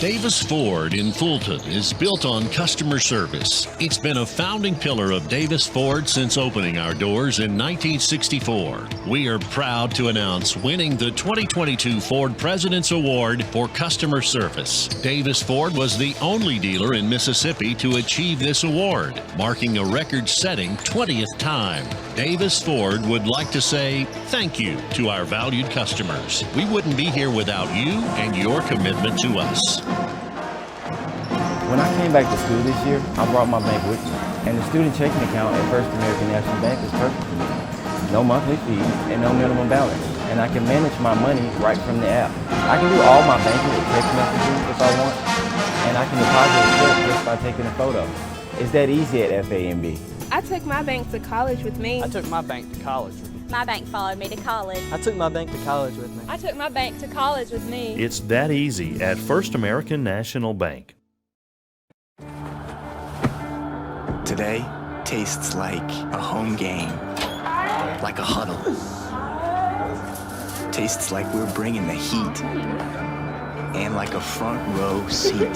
Davis Ford in Fulton is built on customer service. It's been a founding pillar of Davis Ford since opening our doors in 1964. We are proud to announce winning the 2022 Ford President's Award for customer service. Davis Ford was the only dealer in Mississippi to achieve this award, marking a record-setting 20th time. Davis Ford would like to say thank you to our valued customers. We wouldn't be here without you and your commitment to us. When I came back to school this year, I brought my bank with me. And the student checking account at First American National Bank is perfect for me. No monthly fees and no minimum balance. And I can manage my money right from the app. I can do all my banking with text messages if I want. And I can deposit a check just by taking a photo. It's that easy at FAMB. I took my bank to college with me. I took my bank to college with me. My bank followed me to college. I took my bank to college with me. I took my bank to college with me. It's that easy at First American National Bank. Today tastes like a home game, like a huddle. Tastes like we're bringing the heat, and like a front row seat.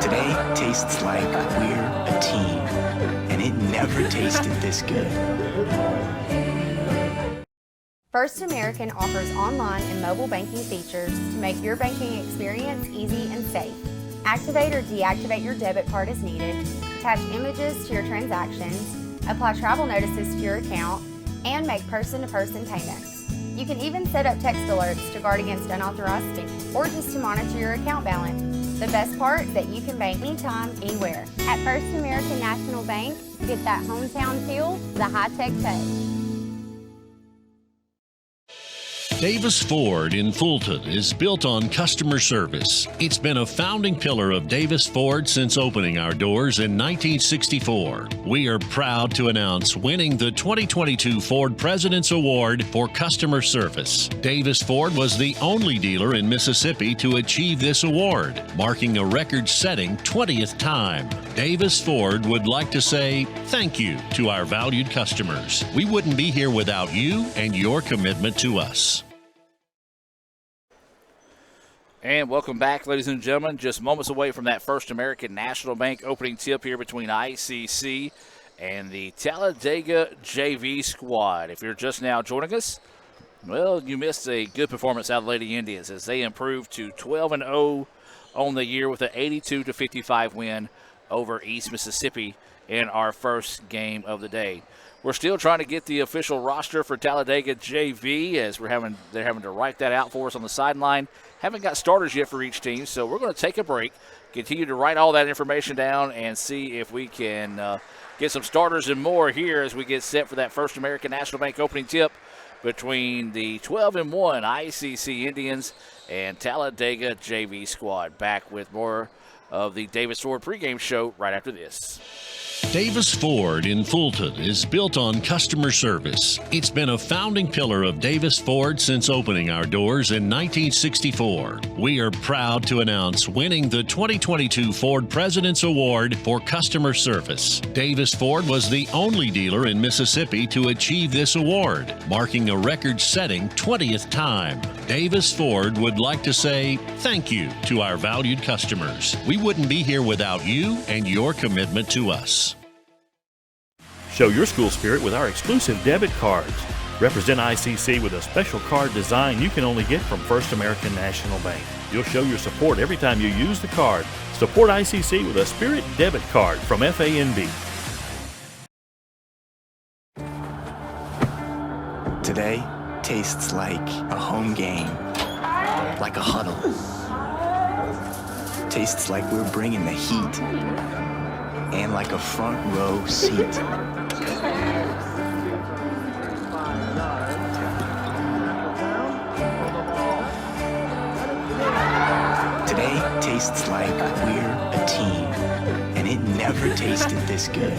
Today tastes like we're a team, and it never tasted this good. First American offers online and mobile banking features to make your banking experience easy and safe. Activate or deactivate your debit card as needed, attach images to your transactions, apply travel notices to your account, and make person-to-person payments. You can even set up text alerts to guard against unauthorized spending or just to monitor your account balance. The best part is that you can bank anytime, anywhere. At First American National Bank, get that hometown feel, the high-tech touch. Davis Ford in Fulton is built on customer service. It's been a founding pillar of Davis Ford since opening our doors in 1964. We are proud to announce winning the 2022 Ford President's Award for customer service. Davis Ford was the only dealer in Mississippi to achieve this award, marking a record-setting 20th time. Davis Ford would like to say thank you to our valued customers. We wouldn't be here without you and your commitment to us. And welcome back, ladies and gentlemen. Just moments away from that First American National Bank opening tip here between ICC and the Talladega JV squad. If you're just now joining us, well, you missed a good performance out of the Lady Indians as they improved to 12-0 on the year with an 82-55 win over East Mississippi in our first game of the day. We're still trying to get the official roster for Talladega JV as they're having to write that out for us on the sideline. Haven't got starters yet for each team, so we're going to take a break, continue to write all that information down, and see if we can get some starters and more here as we get set for that First American National Bank opening tip between the 12-1 ICC Indians and Talladega JV squad. Back with more of the Davis Ford pregame show right after this. Davis Ford in Fulton is built on customer service. It's been a founding pillar of Davis Ford since opening our doors in 1964. We are proud to announce winning the 2022 Ford President's Award for customer service. Davis Ford was the only dealer in Mississippi to achieve this award, marking a record-setting 20th time. Davis Ford would like to say thank you to our valued customers. We wouldn't be here without you and your commitment to us. Show your school spirit with our exclusive debit cards. Represent ICC with a special card design you can only get from First American National Bank. You'll show your support every time you use the card. Support ICC with a Spirit debit card from FANB. Today tastes like a home game, like a huddle. Tastes like we're bringing the heat, and like a front row seat. Today tastes like we're a team, and it never tasted this good.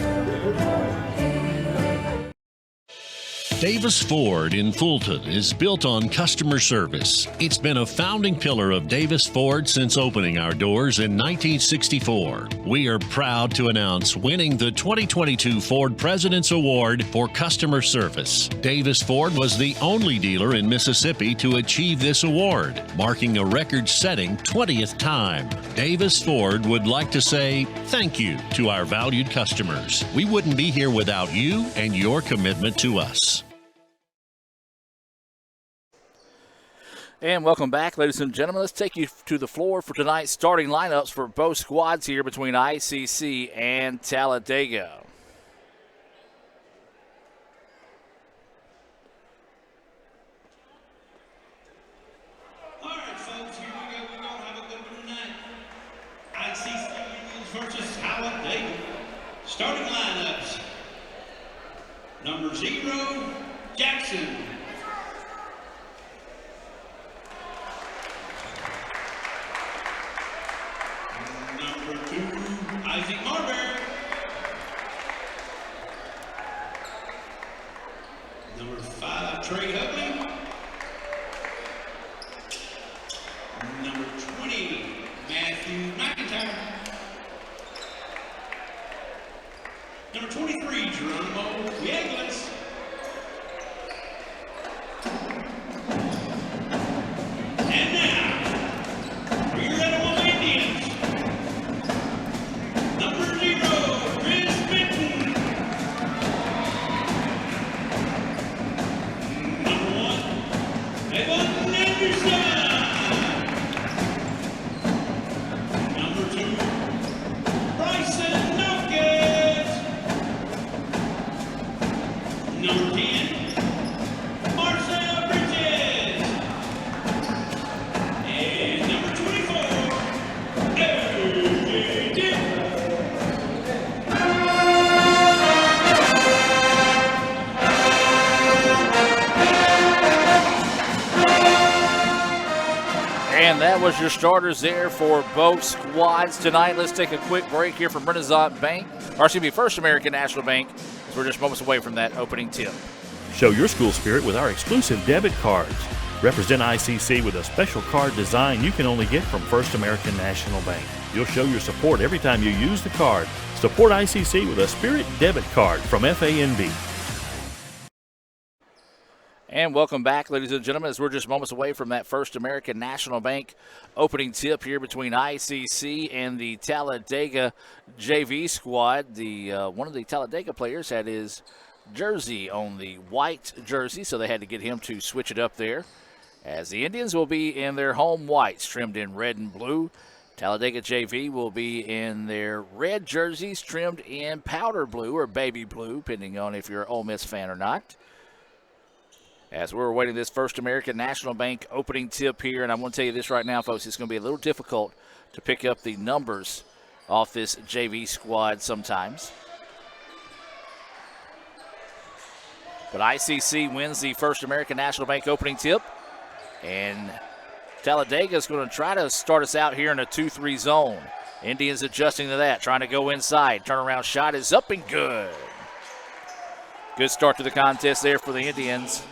Davis Ford in Fulton is built on customer service. It's been a founding pillar of Davis Ford since opening our doors in 1964. We are proud to announce winning the 2022 Ford President's Award for Customer Service. Davis Ford was the only dealer in Mississippi to achieve this award, marking a record-setting 20th time. Davis Ford would like to say thank you to our valued customers. We wouldn't be here without you and your commitment to us. And welcome back, ladies and gentlemen. Let's take you to the floor for tonight's starting lineups for both squads here between ICC and Talladega. All right, folks, here we go. We're going to have a good one tonight. ICC versus Talladega. Starting lineups. Number 0, Jackson. Number 2, Isaac Marbury. Number 5, Trey Hubley. Number 20, Matthew McIntyre. Number 23, Geronimo Viegas. And now, for your Etowah Indians, number 0, Chris Benton. Number 1, Evan Anderson. Number 2, Bryson Nuggets. Number 10, Marcel Bridges. And number 24, AJ Dick. And that was your starters there for both squads tonight. Let's take a quick break here from Renaissance Bank, or excuse me, First American National Bank, as we're just moments away from that opening tip. Show your school spirit with our exclusive debit cards. Represent ICC with a special card design you can only get from First American National Bank. You'll show your support every time you use the card. Support ICC with a Spirit debit card from FANB. And welcome back, ladies and gentlemen, as we're just moments away from that First American National Bank opening tip here between ICC and the Talladega JV squad. The one of the Talladega players had his jersey on the white jersey, so they had to get him to switch it up there, as the Indians will be in their home whites trimmed in red and blue. Talladega JV will be in their red jerseys trimmed in powder blue or baby blue, depending on if you're an Ole Miss fan or not. As we're awaiting this First American National Bank opening tip here, and I'm going to tell you this right now, folks, it's going to be a little difficult to pick up the numbers off this JV squad sometimes. But ICC wins the First American National Bank opening tip, and Talladega is going to try to start us out here in a 2-3 zone. Indians adjusting to that, trying to go inside. Turnaround shot is up and good. Good start to the contest there for the Indians,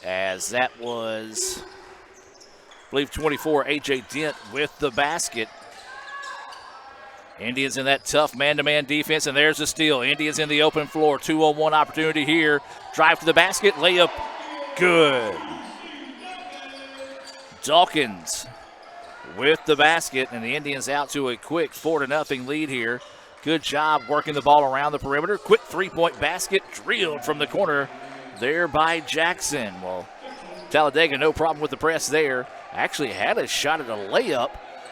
as that was, I believe, 24, A.J. Dent with the basket. Indians in that tough man-to-man defense, and there's a steal. Indians in the open floor, 2-on-1 opportunity here. Drive to the basket, layup, good. Dawkins with the basket, and the Indians out to a quick 4-0 lead here. Good job working the ball around the perimeter. Quick three-point basket drilled from the corner there by Jackson. Well, Talladega, no problem with the press there. Actually had a shot at a layup,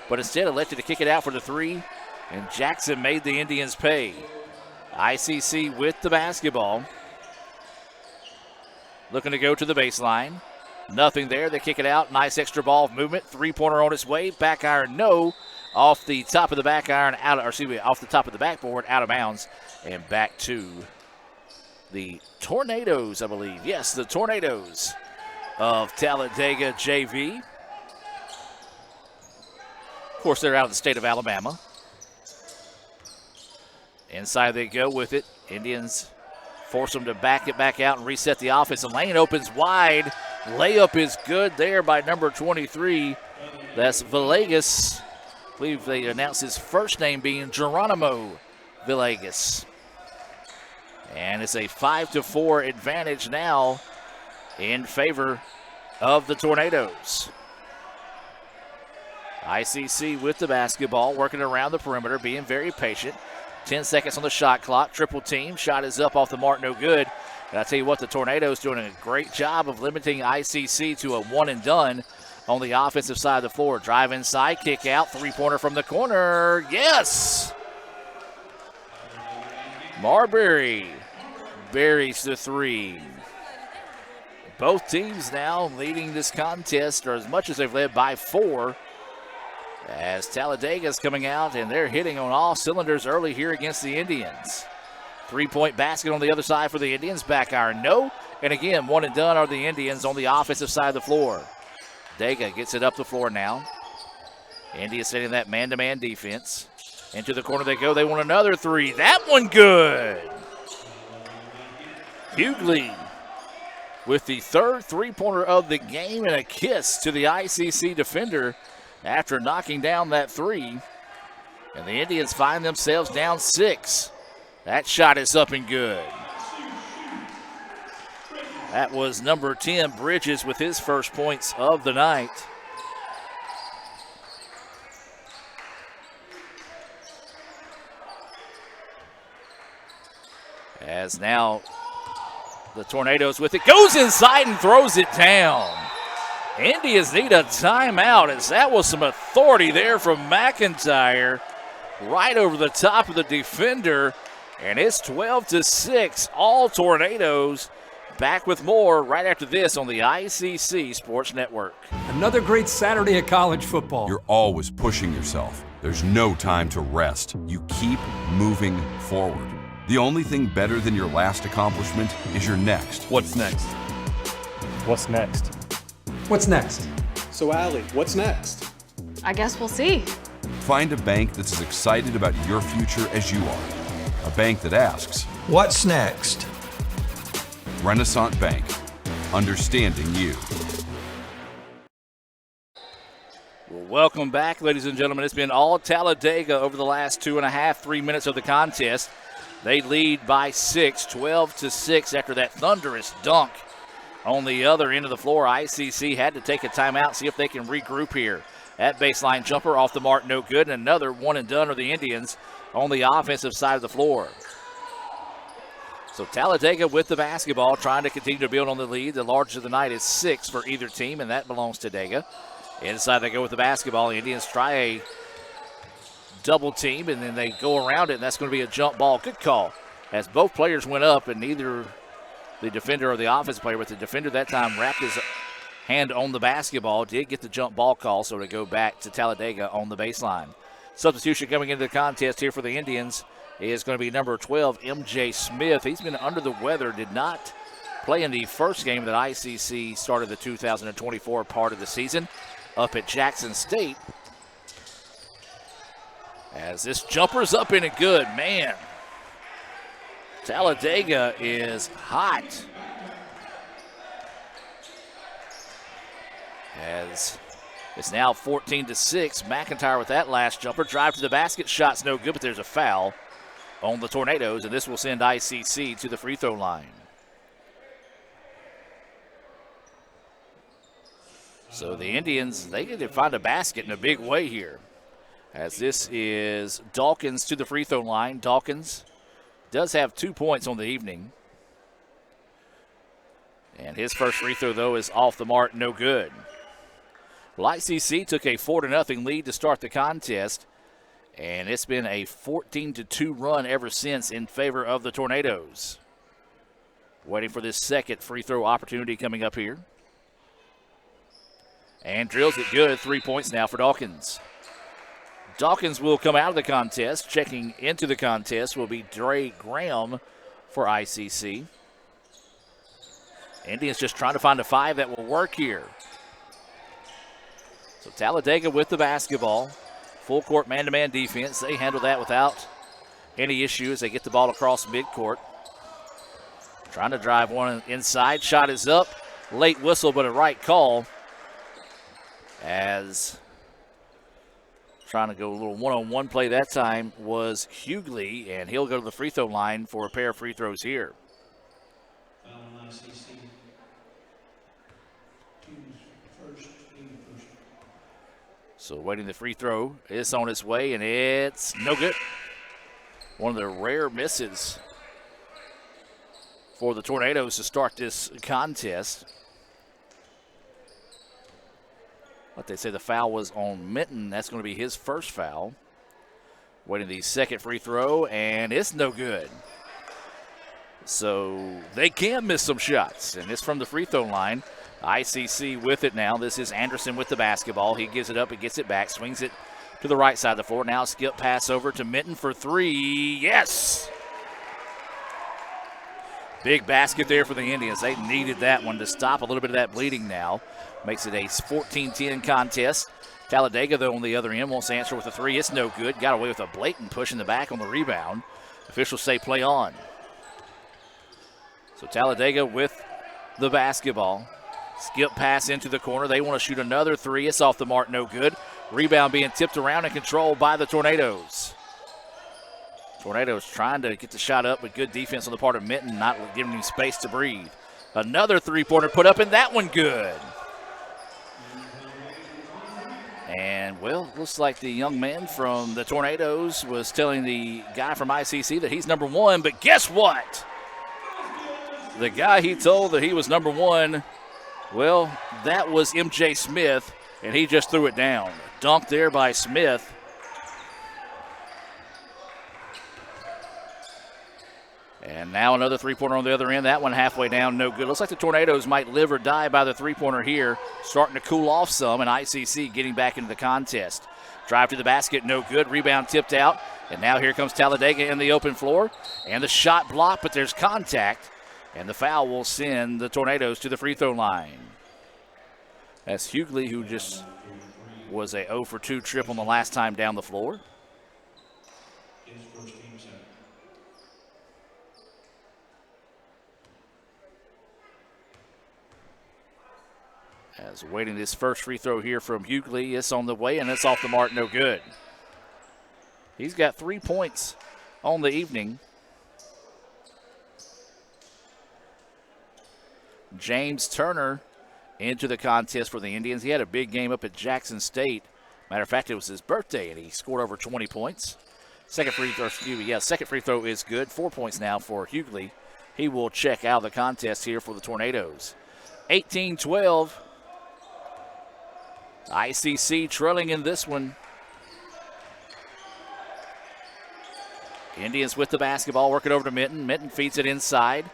but instead elected to kick it out for the three, and Jackson made the Indians pay. ICC with the basketball. Looking to go to the baseline. Nothing there. They kick it out. Nice extra ball movement. Three-pointer on its way. Back iron, no. Off the top of the back iron, off the top of the backboard, out of bounds, and back to the Tornadoes, I believe. Yes, the Tornadoes of Talladega JV. Of course, they're out of the state of Alabama. Inside they go with it. Indians force them to back it back out and reset the offense. The lane opens wide. Layup is good there by number 23. That's Villegas. I believe they announced his first name being Geronimo Villegas. And it's a 5-4 advantage now in favor of the Tornadoes. ICC with the basketball, working around the perimeter, being very patient. 10 seconds on the shot clock. Triple team. Shot is up off the mark, no good. And I tell you what, the Tornadoes doing a great job of limiting ICC to a one and done on the offensive side of the floor. Drive inside, kick out, three-pointer from the corner. Yes! Marbury buries the three. Both teams now leading this contest, or as much as they've led by 4, as Talladega's coming out, and they're hitting on all cylinders early here against the Indians. Three-point basket on the other side for the Indians. Back iron, no. And again, one and done are the Indians on the offensive side of the floor. Dega gets it up the floor now. India setting that man-to-man defense. Into the corner they go. They want another three. That one good. Hughley with the third three-pointer of the game, and a kiss to the ICC defender after knocking down that three. And the Indians find themselves down 6. That shot is up and good. That was number 10, Bridges, with his first points of the night. As now the Tornadoes with it, goes inside and throws it down. Indians need a timeout, as that was some authority there from McIntyre right over the top of the defender. And it's 12-6, all Tornadoes. Back with more right after this on the ICC Sports Network. Another great Saturday of college football. You're always pushing yourself. There's no time to rest. You keep moving forward. The only thing better than your last accomplishment is your next. What's next? What's next? What's next? So, Allie, what's next? I guess we'll see. Find a bank that's as excited about your future as you are. A bank that asks, What's next? Renaissance Bank, understanding you. Well, welcome back, ladies and gentlemen. It's been all Talladega over the last 2.5, 3 minutes of the contest. They lead by 6, 12-6 after that thunderous dunk on the other end of the floor. ICC had to take a timeout, see if they can regroup here. That baseline jumper off the mark, no good, and another one and done are the Indians on the offensive side of the floor. So Talladega with the basketball, trying to continue to build on the lead. The largest of the night is 6 for either team, and that belongs to Dega. Inside they go with the basketball. The Indians try a double team, and then they go around it, and that's going to be a jump ball. Good call, as both players went up, and neither the defender or the offensive player, but the defender that time wrapped his hand on the basketball, did get the jump ball call, so to go back to Talladega on the baseline. Substitution coming into the contest here for the Indians is going to be number 12, MJ Smith. He's been under the weather, did not play in the first game that ICC started the 2024 part of the season up at Jackson State. As this jumper's up in it good, man. Talladega is hot. As it's now 14-6. McIntyre with that last jumper. Drive to the basket. Shot's no good, but there's a foul on the Tornadoes, and this will send ICC to the free throw line. So the Indians, they need to find a basket in a big way here. As this is Dawkins to the free throw line. Dawkins does have 2 points on the evening. And his first free throw, though, is off the mark, no good. Well, ICC took a 4-0 lead to start the contest, and it's been a 14-2 run ever since in favor of the Tornadoes. Waiting for this second free throw opportunity coming up here. And drills it good. 3 points now for Dawkins. Dawkins will come out of the contest. Checking into the contest will be Dre Graham for ICC. Indians just trying to find a 5 that will work here. So Talladega with the basketball. Full court man-to-man defense. They handle that without any issues. They get the ball across midcourt. Trying to drive one inside. Shot is up. Late whistle, but a right call. As trying to go a little one-on-one play that time was Hughley, and he'll go to the free throw line for a pair of free throws here. So waiting the free throw. It's on its way, and it's no good. One of the rare misses for the Tornadoes to start this contest. But they say the foul was on Minton. That's going to be his first foul. Waiting the second free throw, and it's no good. So they can miss some shots, and it's from the free throw line. ICC with it now. This is Anderson with the basketball. He gives it up, he gets it back, swings it to the right side of the floor. Now skip pass over to Minton for three. Yes! Big basket there for the Indians. They needed that one to stop a little bit of that bleeding now. Makes it a 14-10 contest. Talladega, though, on the other end, wants to answer with a three. It's no good. Got away with a blatant push in the back on the rebound. Officials say play on. So Talladega with the basketball. Skip pass into the corner. They want to shoot another three. It's off the mark, no good. Rebound being tipped around and controlled by the Tornadoes. Tornadoes trying to get the shot up, but good defense on the part of Minton, not giving him space to breathe. Another three-pointer put up, and that one good. And, well, looks like the young man from the Tornadoes was telling the guy from ICC that he's number one, but guess what? The guy he told that he was number one, well, that was MJ Smith, and he just threw it down. Dunked there by Smith. And now another three-pointer on the other end. That one halfway down, no good. Looks like the Tornadoes might live or die by the three-pointer here. Starting to cool off some, and ICC getting back into the contest. Drive to the basket, no good. Rebound tipped out. And now here comes Talladega in the open floor. And the shot blocked, but there's contact. And the foul will send the Tornadoes to the free throw line. That's Hughley, who just was a 0 for 2 trip on the last time down the floor. As waiting this first free throw here from Hughley. It's on the way, and it's off the mark, no good. He's got 3 points on the evening. James Turner into the contest for the Indians. He had a big game up at Jackson State. Matter of fact, it was his birthday, and he scored over 20 points. Second free throw is good. 4 points now for Hughley. He will check out of the contest here for the Tornadoes. 18-12. ICC trailing in this one. Indians with the basketball, working over to Minton. Minton feeds it inside.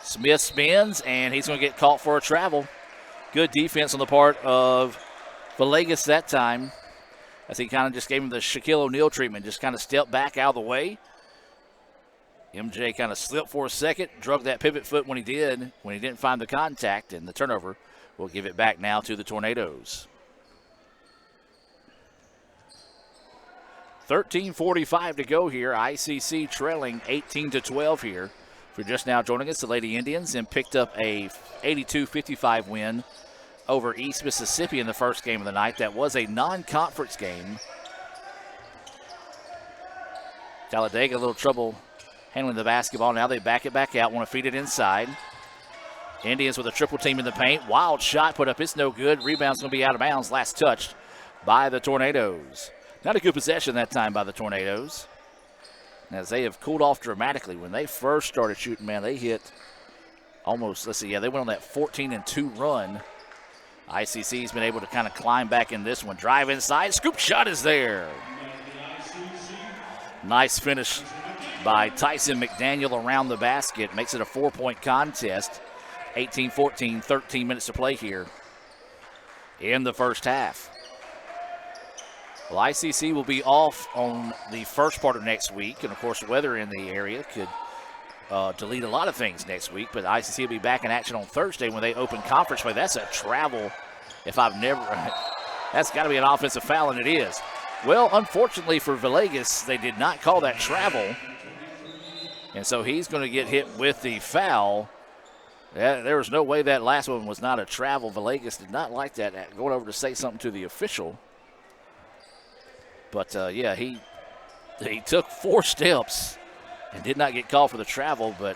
Smith spins, and he's going to get caught for a travel. Good defense on the part of Villegas that time, as he kind of just gave him the Shaquille O'Neal treatment, just kind of stepped back out of the way. MJ kind of slipped for a second, drug that pivot foot when he didn't find the contact, and the turnover will give it back now to the Tornadoes. 13:45 to go here. ICC trailing 18-12 here. If you're just now joining us, the Lady Indians and picked up a 82-55 win over East Mississippi in the first game of the night. That was a non-conference game. Talladega a little trouble handling the basketball. Now they back it back out, want to feed it inside. Indians with a triple team in the paint. Wild shot put up, it's no good. Rebound's going to be out of bounds. Last touched by the Tornadoes. Not a good possession that time by the Tornadoes, as they have cooled off dramatically. When they first started shooting, man, they hit almost, they went on that 14-2 run. ICC's been able to kind of climb back in this one. Drive inside, scoop shot is there. Nice finish by Tyson McDaniel around the basket. Makes it a 4-point contest. 18-14, 13 minutes to play here in the first half. Well, ICC will be off on the first part of next week, and of course weather in the area could delete a lot of things next week, but ICC will be back in action on Thursday when they open conference play. That's a travel that's got to be an offensive foul, and it is. Well, unfortunately for Villegas, they did not call that travel, and so he's going to get hit with the foul. Yeah, there was no way that last one was not a travel. Villegas did not like that, going over to say something to the official. But, yeah, he took 4 steps and did not get called for the travel, but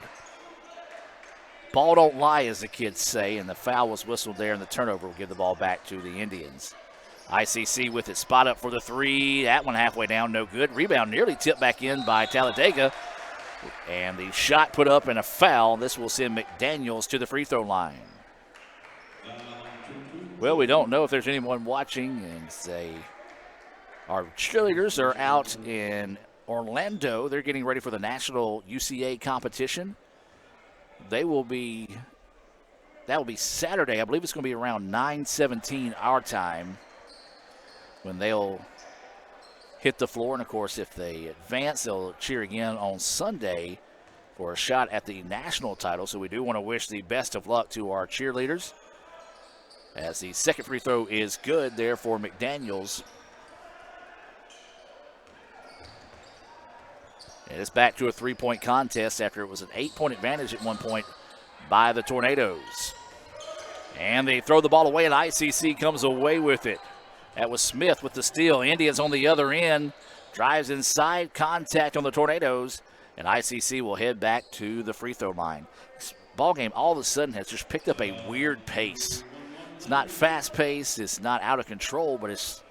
ball don't lie, as the kids say, and the foul was whistled there, and the turnover will give the ball back to the Indians. ICC with it, spot up for the 3. That one halfway down, no good. Rebound nearly tipped back in by Talladega. And the shot put up and a foul. This will send McDaniels to the free throw line. Well, we don't know if there's anyone watching, and our cheerleaders are out in Orlando. They're getting ready for the national UCA competition. That will be Saturday. I believe it's going to be around 9:17 our time when they'll hit the floor. And, of course, if they advance, they'll cheer again on Sunday for a shot at the national title. So we do want to wish the best of luck to our cheerleaders, as the second free throw is good there for McDaniels. And it's back to a 3-point contest after it was an 8-point advantage at one point by the Tornadoes. And they throw the ball away, and ICC comes away with it. That was Smith with the steal. Indians on the other end. Drives inside, contact on the Tornadoes, and ICC will head back to the free throw line. This ball game all of a sudden has just picked up a weird pace. It's not fast-paced. It's not out of control, but it's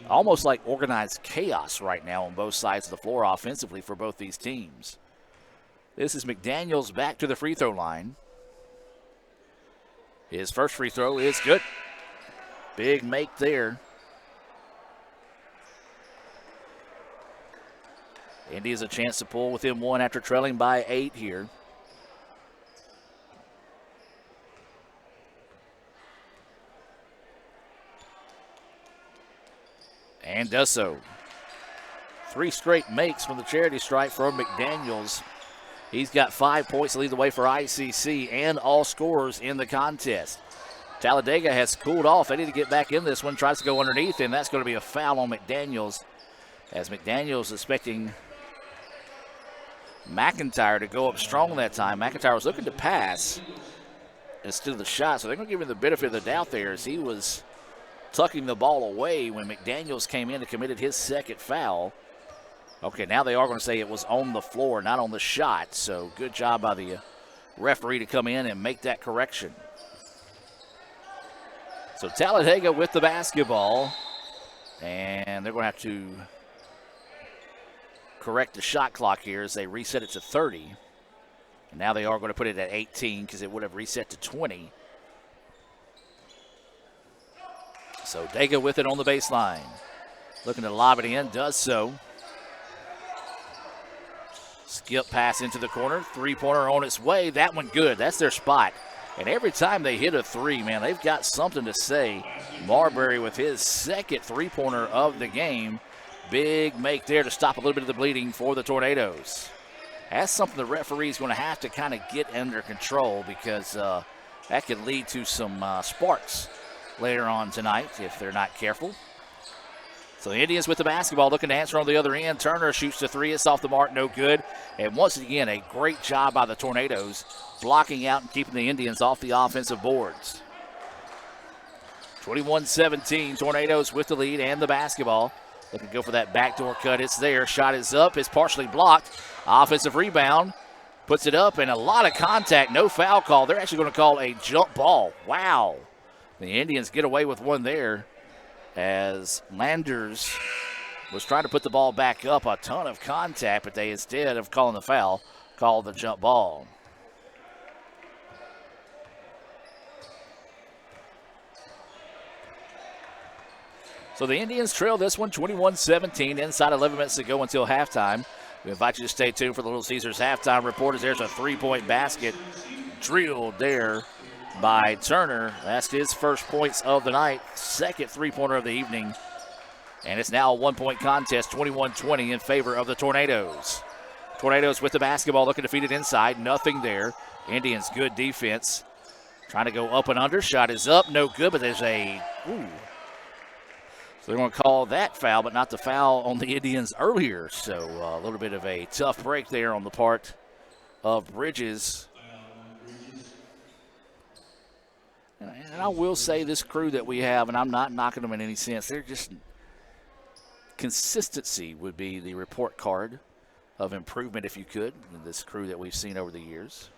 almost like organized chaos right now on both sides of the floor offensively for both these teams. This is McDaniels back to the free throw line. His first free throw is good. Big make there. Indy has a chance to pull within 1 after trailing by 8 here. And does so. 3 straight makes from the charity stripe from McDaniels. He's got 5 points to lead the way for ICC and all scorers in the contest. Talladega has cooled off. They need to get back in this one. Tries to go underneath, and that's going to be a foul on McDaniels, as McDaniels is expecting McIntyre to go up strong that time. McIntyre was looking to pass instead of the shot, so they're going to give him the benefit of the doubt there, as he was tucking the ball away when McDaniels came in and committed his second foul. Okay, now they are going to say it was on the floor, not on the shot, so good job by the referee to come in and make that correction. So Talladega with the basketball, and they're going to have to correct the shot clock here as they reset it to 30. And now they are going to put it at 18 because it would have reset to 20. So Dega with it on the baseline. Looking to lob it in, does so. Skip pass into the corner. 3-pointer on its way. That one good. That's their spot. And every time they hit a 3, man, they've got something to say. Marbury with his second 3-pointer of the game. Big make there to stop a little bit of the bleeding for the Tornadoes. That's something the referee's going to have to kind of get under control, because that could lead to some sparks later on tonight if they're not careful. So the Indians with the basketball, looking to answer on the other end. Turner shoots the 3. It's off the mark, no good. And once again, a great job by the Tornadoes, blocking out and keeping the Indians off the offensive boards. 21-17, Tornadoes with the lead and the basketball. Looking to go for that backdoor cut. It's there. Shot is up. It's partially blocked. Offensive rebound. Puts it up, and a lot of contact. No foul call. They're actually going to call a jump ball. Wow. The Indians get away with one there, as Landers was trying to put the ball back up. A ton of contact, but they, instead of calling the foul, called the jump ball. So the Indians trail this one 21-17, inside 11 minutes to go until halftime. We invite you to stay tuned for the Little Caesars halftime report, as there's a 3-point basket drilled there by Turner. That's his first points of the night, second 3-pointer of the evening. And it's now a 1-point contest, 21-20 in favor of the Tornadoes. Tornadoes with the basketball, looking to feed it inside. Nothing there. Indians, good defense. Trying to go up and under. Shot is up, no good, but there's a... So they're going to call that foul, but not the foul on the Indians earlier. So a little bit of a tough break there on the part of Bridges. And I will say this crew that we have, and I'm not knocking them in any sense, they're just consistency would be the report card of improvement, if you could, in this crew that we've seen over the years.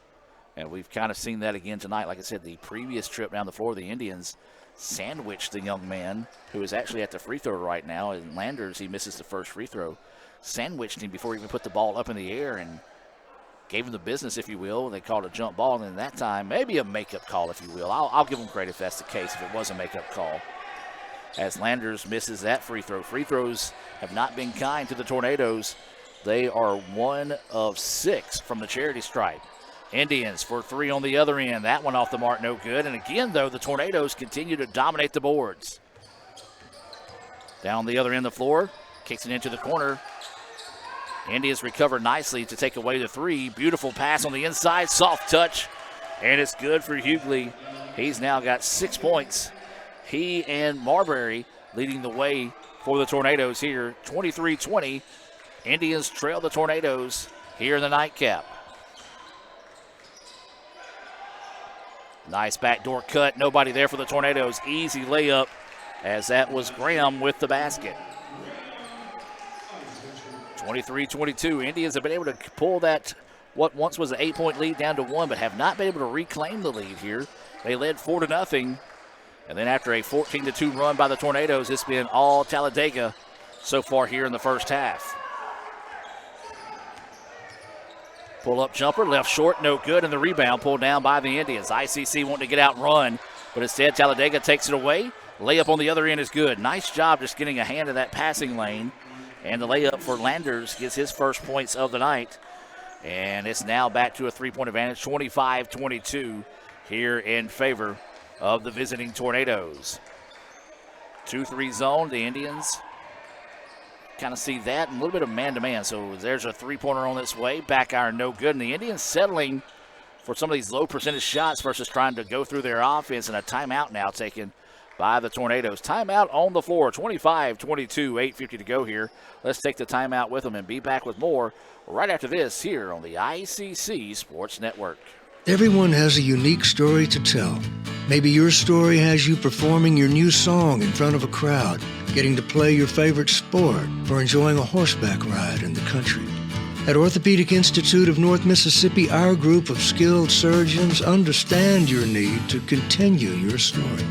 And we've kind of seen that again tonight. Like I said, the previous trip down the floor, the Indians sandwiched the young man who is actually at the free throw right now. And Landers, he misses the first free throw, sandwiched him before he even put the ball up in the air and gave him the business, if you will. They called a jump ball, and that time, maybe a makeup call, if you will. I'll give them credit if that's the case, if it was a makeup call. As Landers misses that free throw. Free throws have not been kind to the Tornadoes. They are 1 of 6 from the charity stripe. Indians for 3 on the other end. That one off the mark, no good. And again, though, the Tornadoes continue to dominate the boards. Down the other end of the floor, kicks it into the corner. Indians recover nicely to take away the 3. Beautiful pass on the inside, soft touch, and it's good for Hughley. He's now got 6 points. He and Marbury leading the way for the Tornadoes here, 23-20. Indians trail the Tornadoes here in the nightcap. Nice backdoor cut. Nobody there for the Tornadoes. Easy layup, as that was Graham with the basket. 23-22. Indians have been able to pull that, what once was an 8-point lead, down to 1, but have not been able to reclaim the lead here. They led 4-0. And then after a 14-2 run by the Tornadoes, it's been all Talladega so far here in the first half. Pull-up jumper, left short, no good, and the rebound pulled down by the Indians. ICC wanting to get out and run, but instead Talladega takes it away. Layup on the other end is good. Nice job just getting a hand in that passing lane. And the layup for Landers gets his first points of the night. And it's now back to a 3-point advantage, 25-22 here in favor of the visiting Tornadoes. 2-3 zone, the Indians kind of see that, and a little bit of man-to-man. So there's a 3-pointer on its way. Back iron, no good. And the Indians settling for some of these low percentage shots versus trying to go through their offense, and a timeout now taken by the Tornadoes. Timeout on the floor, 25-22, 8:50 to go here. Let's take the timeout with them and be back with more right after this here on the ICC Sports Network. Everyone has a unique story to tell. Maybe your story has you performing your new song in front of a crowd, getting to play your favorite sport, or enjoying a horseback ride in the country. At Orthopedic Institute of North Mississippi, our group of skilled surgeons understand your need to continue your story.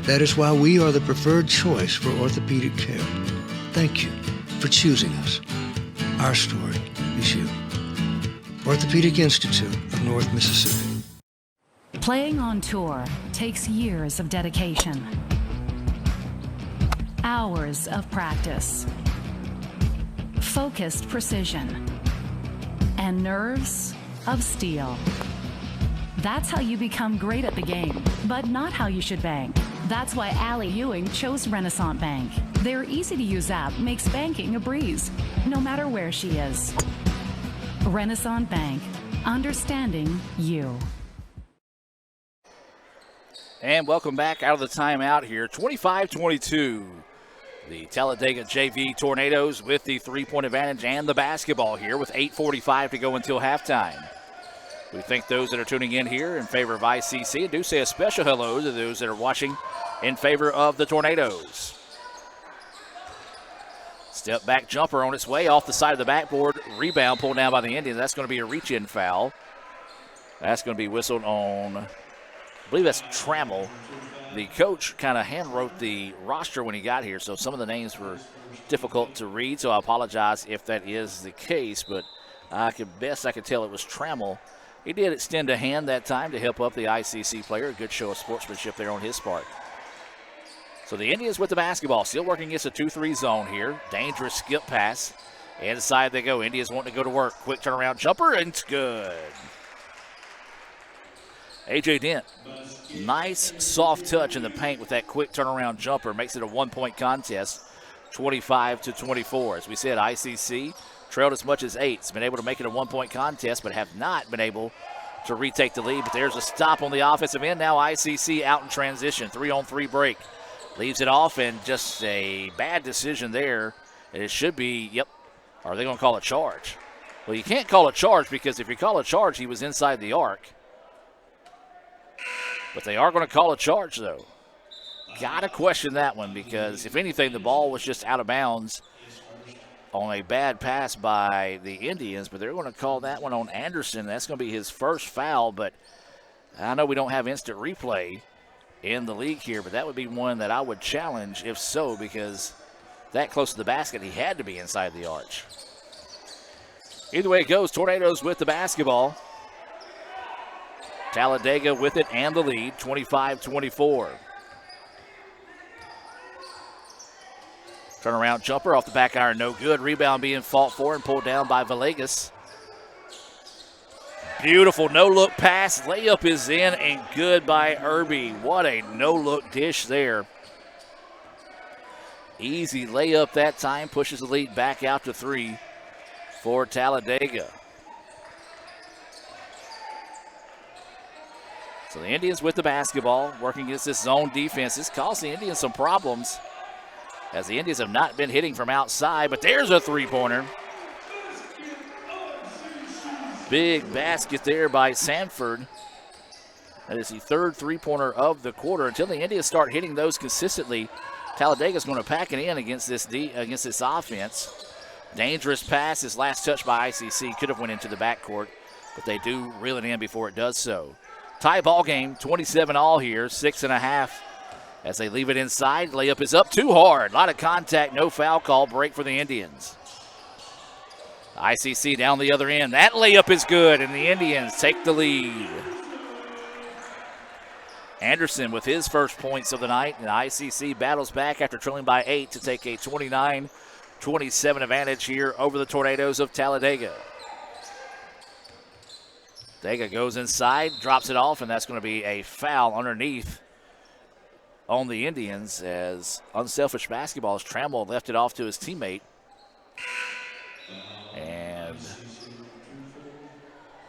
That is why we are the preferred choice for orthopedic care. Thank you for choosing us. Our story is you. Orthopedic Institute of North Mississippi. Playing on tour takes years of dedication, hours of practice, focused precision, and nerves of steel. That's how you become great at the game, but not how you should bank. That's why Allie Ewing chose Renaissance Bank. Their easy-to-use app makes banking a breeze, no matter where she is. Renaissance Bank, understanding you. And welcome back out of the timeout here, 25-22. The Talladega JV Tornadoes with the 3-point advantage and the basketball here with 8:45 to go until halftime. We thank those that are tuning in here in favor of ICC, and do say a special hello to those that are watching in favor of the Tornadoes. Step back jumper on its way off the side of the backboard. Rebound pulled down by the Indians. That's going to be a reach-in foul. That's going to be whistled on, I believe that's Trammell. The coach kind of hand-wrote the roster when he got here, so some of the names were difficult to read, so I apologize if that is the case, but I could tell it was Trammell. He did extend a hand that time to help up the ICC player. A good show of sportsmanship there on his part. So the Indians with the basketball, still working against a 2-3 zone here. Dangerous skip pass. Inside they go. Indians wanting to go to work. Quick turnaround jumper, and it's good. A.J. Dent, nice soft touch in the paint with that quick turnaround jumper. Makes it a 1-point contest, 25-24. As we said, ICC trailed as much as 8. It's been able to make it a 1-point contest, but have not been able to retake the lead. But there's a stop on the offensive end. Now ICC out in transition. 3-on-3 break. Leaves it off, and just a bad decision there. And it should be, yep, are they going to call a charge? Well, you can't call a charge because if you call a charge, he was inside the arc. But they are going to call a charge, though. Got to question that one because, if anything, the ball was just out of bounds on a bad pass by the Indians, but they're going to call that one on Anderson. That's going to be his first foul, but I know we don't have instant replay in the league here, but that would be one that I would challenge if so, because that close to the basket, he had to be inside the arch. Either way it goes, Tornadoes with the basketball. Talladega with it and the lead, 25-24. Turnaround jumper off the back iron, no good. Rebound being fought for and pulled down by Villegas. Beautiful no-look pass. Layup is in and good by Irby. What a no-look dish there. Easy layup that time. Pushes the lead back out to 3 for Talladega. So the Indians with the basketball, working against this zone defense. This caused the Indians some problems, as the Indians have not been hitting from outside, but there's a three-pointer. Big basket there by Sanford. That is the third three-pointer of the quarter. Until the Indians start hitting those consistently, Talladega's going to pack it in against this offense. Dangerous pass. His last touch by ICC could have went into the backcourt, but they do reel it in before it does so. Tie ball game, 27-all here, 6.5 as they leave it inside. Layup is up too hard. A lot of contact, no foul call, break for the Indians. ICC down the other end. That layup is good, and the Indians take the lead. Anderson with his first points of the night, and ICC battles back after trailing by 8 to take a 29-27 advantage here over the Tornadoes of Talladega. Dega goes inside, drops it off, and that's going to be a foul underneath on the Indians, as unselfish basketball as Trammell left it off to his teammate. And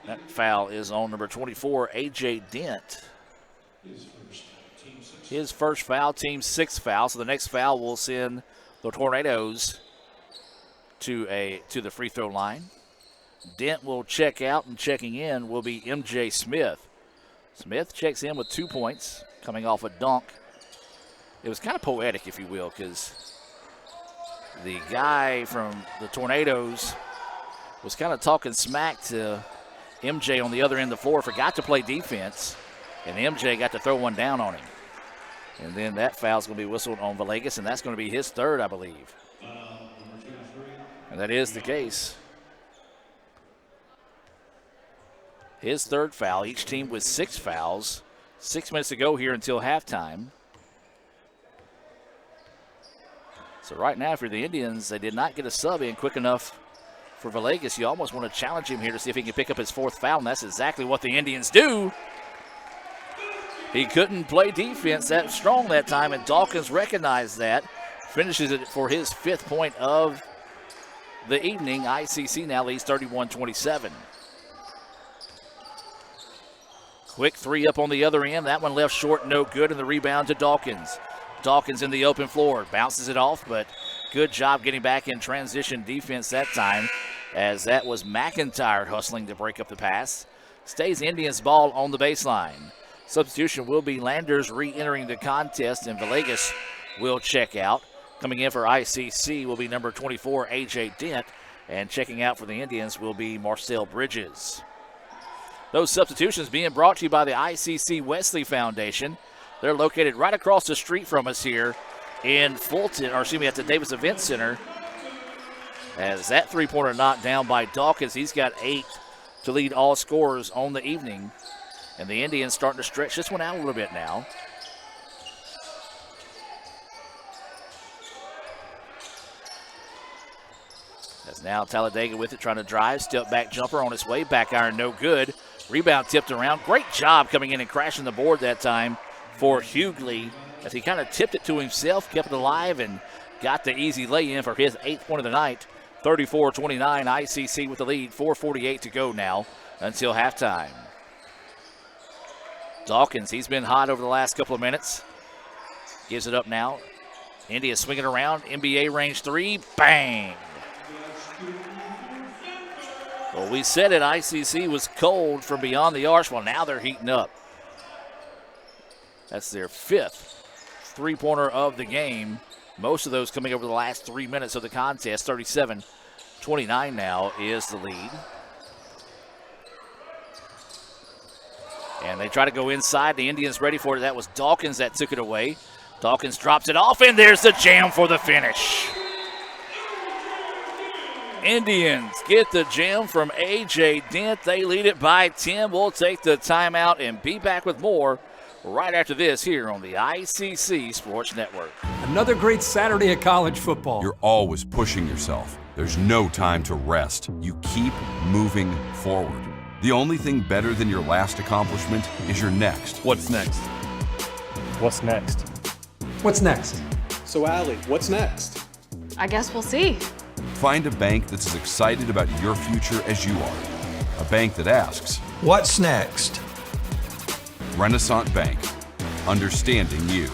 that foul is on number 24, A.J. Dent. His first foul, team 6th foul. So the next foul will send the Tornadoes to the free throw line. Dent will check out, and checking in will be M.J. Smith. Smith checks in with 2 points, coming off a dunk. It was kind of poetic, if you will, because the guy from the Tornadoes was kind of talking smack to MJ on the other end of the floor, forgot to play defense, and MJ got to throw one down on him. And then that foul's going to be whistled on Villegas, and that's going to be his third, I believe. And that is the case. His third foul, each team with 6 fouls. 6 minutes to go here until halftime. So right now, for the Indians, they did not get a sub in quick enough for Villegas. You almost want to challenge him here to see if he can pick up his 4th foul, and that's exactly what the Indians do. He couldn't play defense that strong that time, and Dawkins recognized that. Finishes it for his 5th point of the evening. ICC now leads 31-27. Quick three up on the other end. That one left short, no good, and the rebound to Dawkins. Dawkins in the open floor, bounces it off, but good job getting back in transition defense that time, as that was McIntyre hustling to break up the pass. Stays Indians ball on the baseline. Substitution will be Landers re-entering the contest, and Villegas will check out. Coming in for ICC will be number 24, A.J. Dent, and checking out for the Indians will be Marcel Bridges. Those substitutions being brought to you by the ICC Wesley Foundation. They're located right across the street from us here in Fulton, or excuse me, at the Davis Event Center. As that three-pointer knocked down by Dawkins, he's got 8 to lead all scorers on the evening. And the Indians starting to stretch this one out a little bit now. As now Talladega with it, trying to drive, step back jumper on its way, back iron no good. Rebound tipped around. Great job coming in and crashing the board that time for Hughley, as he kind of tipped it to himself, kept it alive, and got the easy lay-in for his 8th point of the night. 34-29, ICC with the lead. 4:48 to go now until halftime. Dawkins, he's been hot over the last couple of minutes. Gives it up now. India swinging around. NBA range 3. Bang! Well, we said it, ICC was cold from beyond the arch. Well, now they're heating up. That's their 5th three-pointer of the game. Most of those coming over the last 3 minutes of the contest. 37-29 now is the lead. And they try to go inside. The Indians ready for it. That was Dawkins that took it away. Dawkins drops it off, and there's the jam for the finish. Indians get the jam from A.J. Dent. They lead it by 10. We'll take the timeout and be back with more right after this here on the ICC Sports Network. Another great Saturday of college football. You're always pushing yourself. There's no time to rest. You keep moving forward. The only thing better than your last accomplishment is your next. What's next? What's next? What's next? So, Allie, what's next? I guess we'll see. Find a bank that's as excited about your future as you are. A bank that asks, What's next? Renaissance Bank, understanding you.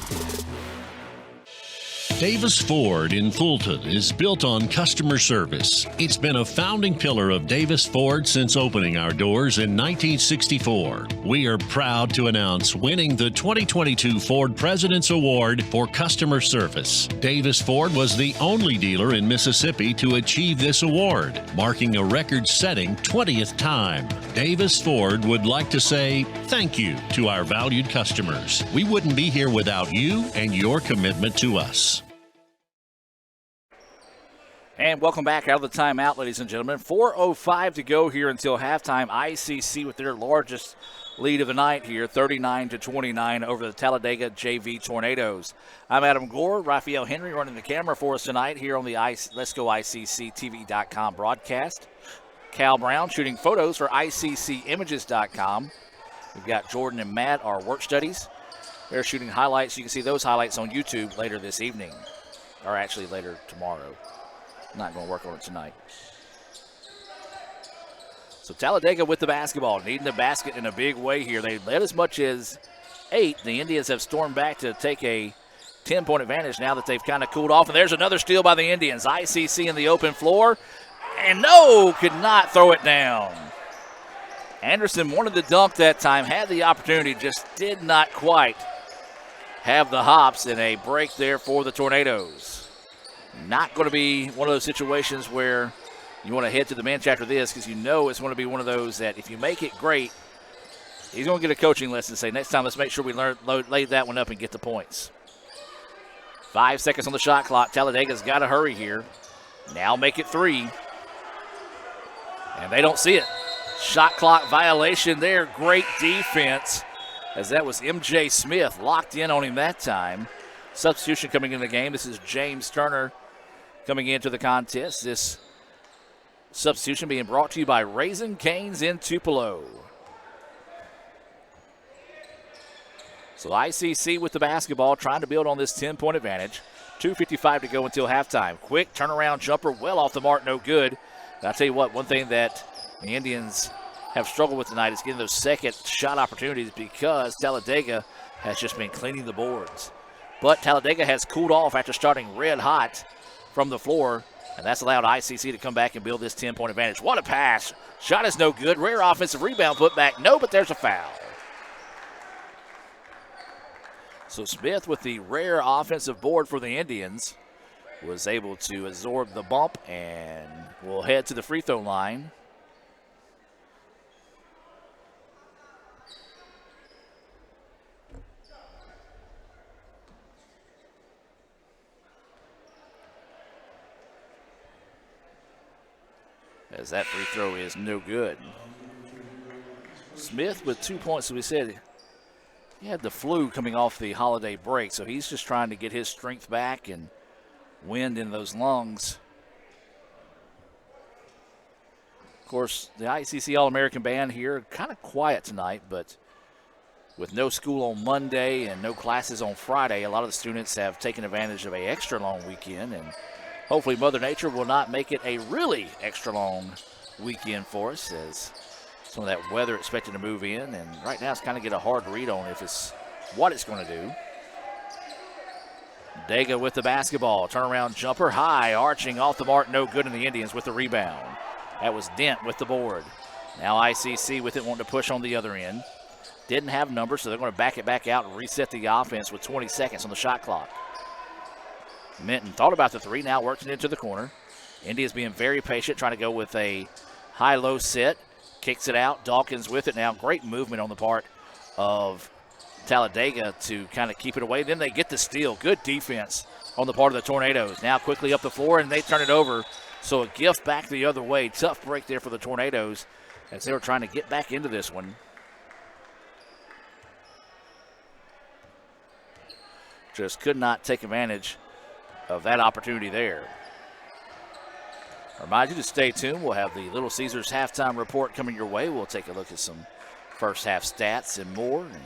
Davis Ford in Fulton is built on customer service. It's been a founding pillar of Davis Ford since opening our doors in 1964. We are proud to announce winning the 2022 Ford President's Award for Customer Service. Davis Ford was the only dealer in Mississippi to achieve this award, marking a record-setting 20th time. Davis Ford would like to say thank you to our valued customers. We wouldn't be here without you and your commitment to us. And welcome back out of the timeout, ladies and gentlemen. 4:05 to go here until halftime. ICC with their largest lead of the night here, 39-29 over the Talladega JV Tornadoes. I'm Adam Gore. Raphael Henry running the camera for us tonight here on the Let's Go ICCTV.com broadcast. Cal Brown shooting photos for ICCimages.com. We've got Jordan and Matt, our work studies. They're shooting highlights. You can see those highlights on YouTube later this evening, or actually later tomorrow. Not going to work on it tonight. So Talladega with the basketball, needing the basket in a big way here. They led as much as 8. The Indians have stormed back to take a 10-point advantage now that they've kind of cooled off. And there's another steal by the Indians. ICC in the open floor. And no, could not throw it down. Anderson wanted to dunk that time, had the opportunity, just did not quite have the hops, and a break there for the Tornadoes. Not going to be one of those situations where you want to head to the bench after this, because you know it's going to be one of those that if you make it great, he's going to get a coaching lesson and say, next time let's make sure we lay that one up and get the points. 5 seconds on the shot clock. Talladega's got to hurry here. Now make it 3. And they don't see it. Shot clock violation there. Great defense, as that was M.J. Smith locked in on him that time. Substitution coming into the game. This is James Turner coming into the contest. This substitution being brought to you by Raising Cane's in Tupelo. So ICC with the basketball, trying to build on this 10-point advantage. 2:55 to go until halftime. Quick turnaround jumper, well off the mark, no good. And I'll tell you what, one thing that the Indians have struggled with tonight is getting those second shot opportunities, because Talladega has just been cleaning the boards. But Talladega has cooled off after starting red hot from the floor, and that's allowed ICC to come back and build this 10-point advantage. What a pass. Shot is no good. Rare offensive rebound, put back. No, but there's a foul. So Smith with the rare offensive board for the Indians was able to absorb the bump and will head to the free throw line. As that free throw is no good. Smith with 2 points, so we said he had the flu coming off the holiday break, so he's just trying to get his strength back and wind in those lungs. Of course, the ICC All-American Band here, kind of quiet tonight, but with no school on Monday and no classes on Friday, a lot of the students have taken advantage of an extra long weekend, and hopefully Mother Nature will not make it a really extra long weekend for us, as some of that weather expected to move in, and right now it's kind of get a hard read on if it's what it's going to do. Dega with the basketball, turnaround jumper, high, arching off the mark, no good, in the Indians with the rebound. That was Dent with the board. Now ICC with it, wanting to push on the other end. didn't have numbers, so they're going to back it back out and reset the offense with 20 seconds on the shot clock. Minton thought about the three, now works it into the corner. India's being very patient, trying to go with a high-low set. Kicks it out. Dawkins with it now. Great movement on the part of Talladega to kind of keep it away. Then they get the steal. Good defense on the part of the Tornadoes. Now quickly up the floor, and they turn it over. So a gift back the other way. Tough break there for the Tornadoes as they were trying to get back into this one. Just could not take advantage of that opportunity there. Remind you to stay tuned. We'll have the Little Caesars halftime report coming your way. We'll take a look at some first half stats and more. And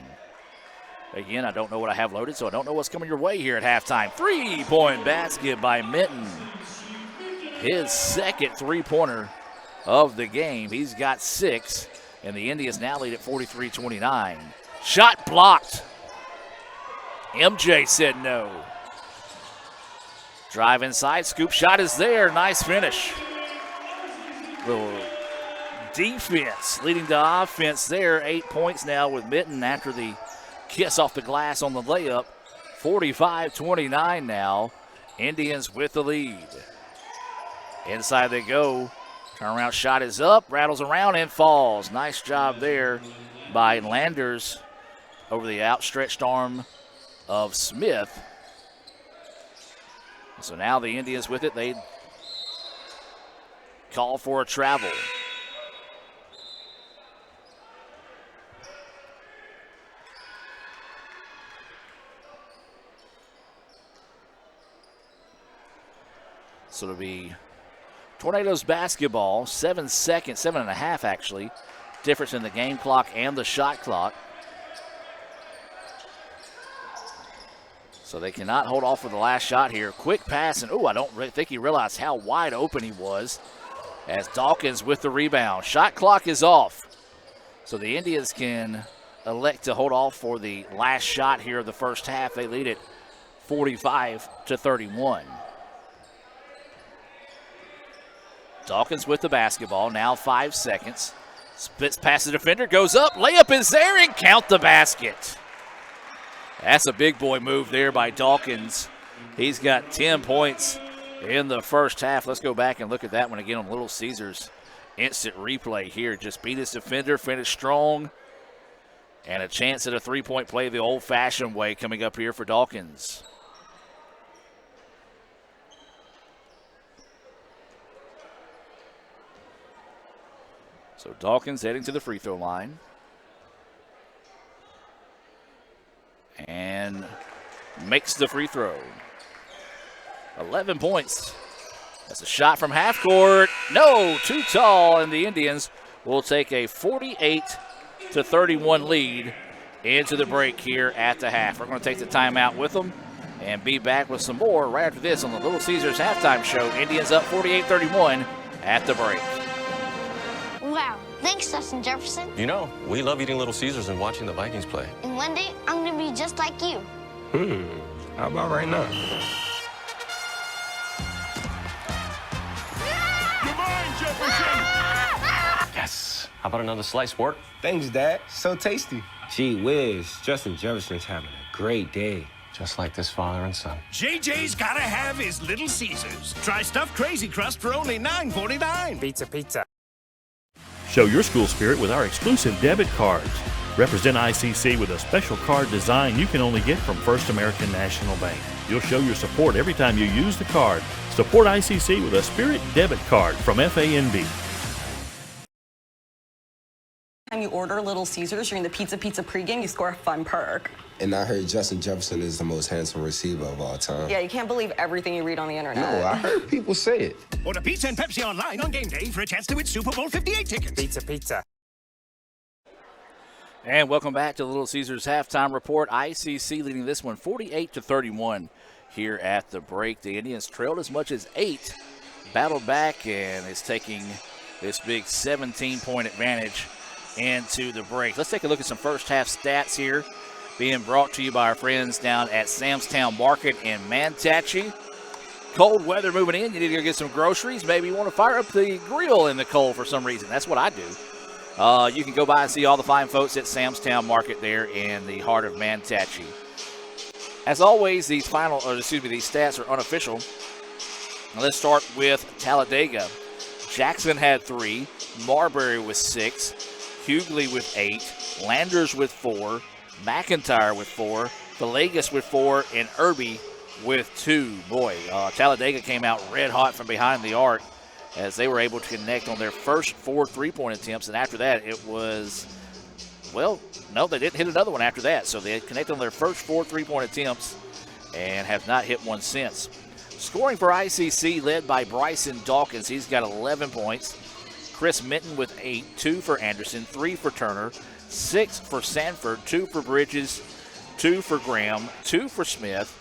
again, I don't know what I have loaded, so I don't know what's coming your way here at halftime. 3-point basket by Minton. His second three-pointer of the game. He's got 6, and the Indians now lead at 43-29. Shot blocked. MJ said no. Drive inside, scoop shot is there. Nice finish. Little defense leading to offense there. 8 points now with Minton after the kiss off the glass on the layup. 45-29 now. Indians with the lead. Inside they go. Turnaround shot is up, rattles around and falls. Nice job there by Landers over the outstretched arm of Smith. So now the Indians with it, they call for a travel. So it'll be Tornadoes basketball, 7 seconds, 7.5 actually, difference in the game clock and the shot clock. So they cannot hold off for the last shot here. Quick pass, and I don't really think he realized how wide open he was as Dawkins with the rebound. Shot clock is off. So the Indians can elect to hold off for the last shot here of the first half. They lead it 45-31. Dawkins with the basketball, now 5 seconds. Splits past the defender, goes up, layup is there, and count the basket. That's a big boy move there by Dawkins. He's got 10 points in the first half. Let's go back and look at that one again on Little Caesars. Instant replay here. Just beat his defender, finished strong. And a chance at a three-point play the old-fashioned way coming up here for Dawkins. So Dawkins heading to the free throw line. And makes the free throw. 11 points. That's a shot from half court. No, too tall, and the Indians will take a 48-31 lead into the break here at the half. We're going to take the timeout with them and be back with some more right after this on the Little Caesars halftime show. Indians up 48-31 at the break. Wow, thanks, Justin Jefferson. You know, we love eating Little Caesars and watching the Vikings play. And one day, I'm going to be just like you. How about right now? Yes. How about another slice, Sport? Thanks, Dad. So tasty. Gee whiz, Justin Jefferson's having a great day. Just like this father and son. JJ's gotta have his Little Caesars. Try stuffed Crazy Crust for only $9.49. Pizza. Show your school spirit with our exclusive debit cards. Represent ICC with a special card design you can only get from First American National Bank. You'll show your support every time you use the card. Support ICC with a Spirit debit card from FANB. Time you order Little Caesars during the Pizza pregame, you score a fun perk. And I heard Justin Jefferson is the most handsome receiver of all time. Yeah, you can't believe everything you read on the internet. No, I heard people say it. Order pizza and Pepsi online on game day for a chance to win Super Bowl 58 tickets. Pizza. And welcome back to the Little Caesars halftime report. ICC leading this one 48-31 here at the break. The Indians trailed as much as 8, battled back, and is taking this big 17-point advantage into the break. Let's take a look at some first half stats here, being brought to you by our friends down at Sam's Town Market in Manatee. Cold weather moving in. You need to go get some groceries. Maybe you want to fire up the grill in the cold for some reason. That's what I do. You can go by and see all the fine folks at Sam's Town Market there in the heart of Manatee. As always, these stats are unofficial. Now let's start with Talladega. Jackson had 3, Marbury with 6, Hughley with 8, Landers with 4, McIntyre with 4, Villegas with 4, and Irby with 2. Boy, Talladega came out red hot from behind the arc as they were able to connect on their first 4 3-point attempts, and after that it was, well, no, they didn't hit another one after that. So they connected on their first 4 3-point attempts and have not hit one since. Scoring for ICC led by Bryson Dawkins. He's got 11 points. Chris Minton with 8, 2 for Anderson, 3 for Turner, 6 for Sanford, 2 for Bridges, 2 for Graham, 2 for Smith,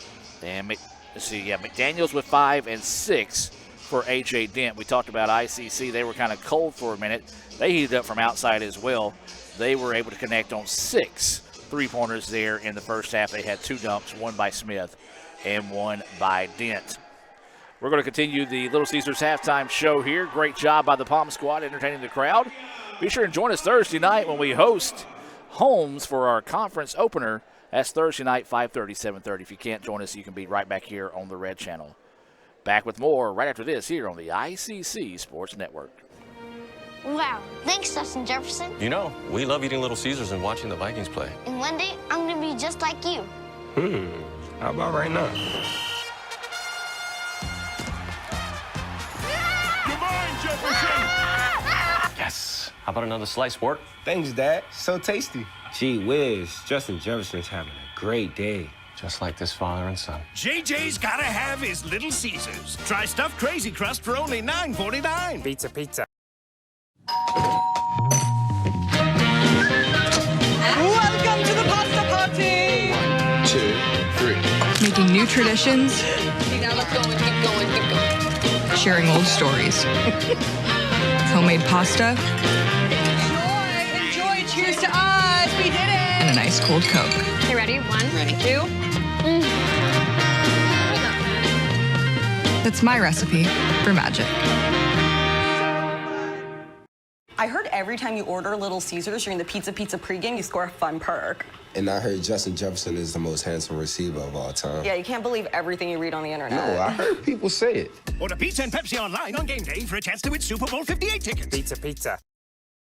and McDaniels with 5 and 6 for A.J. Dent. We talked about ICC. They were kind of cold for a minute. They heated up from outside as well. They were able to connect on 6 3-pointers there in the first half. They had 2 dunks, 1 by Smith and 1 by Dent. We're going to continue the Little Caesars halftime show here. Great job by the Palm squad entertaining the crowd. Be sure and join us Thursday night when we host Holmes for our conference opener. That's Thursday night, 5:30, 7:30. If you can't join us, you can be right back here on the Red Channel. Back with more right after this here on the ICC Sports Network. Wow, thanks, Justin Jefferson. You know, we love eating Little Caesars and watching the Vikings play. And one day, I'm going to be just like you. How about right now? Yes. How about another slice, sport? Thanks, Dad. So tasty. Gee whiz, Justin Jefferson's having a great day. Just like this father and son. JJ's gotta have his Little Caesars. Try stuffed crazy crust for only $9.49. Pizza, pizza. Welcome to the pasta party! 1, 2, 3. Making new traditions. Now let's go and keep going, keep going. Sharing old stories. Homemade pasta. Enjoy, cheers to us, we did it! And a nice cold Coke. Okay, ready? 1, 2. That's my recipe for magic. I heard every time you order Little Caesars during the Pizza pregame, you score a fun perk. And I heard Justin Jefferson is the most handsome receiver of all time. Yeah, you can't believe everything you read on the internet. No, I heard people say it. Order pizza and Pepsi online on game day for a chance to win Super Bowl 58 tickets. Pizza, pizza.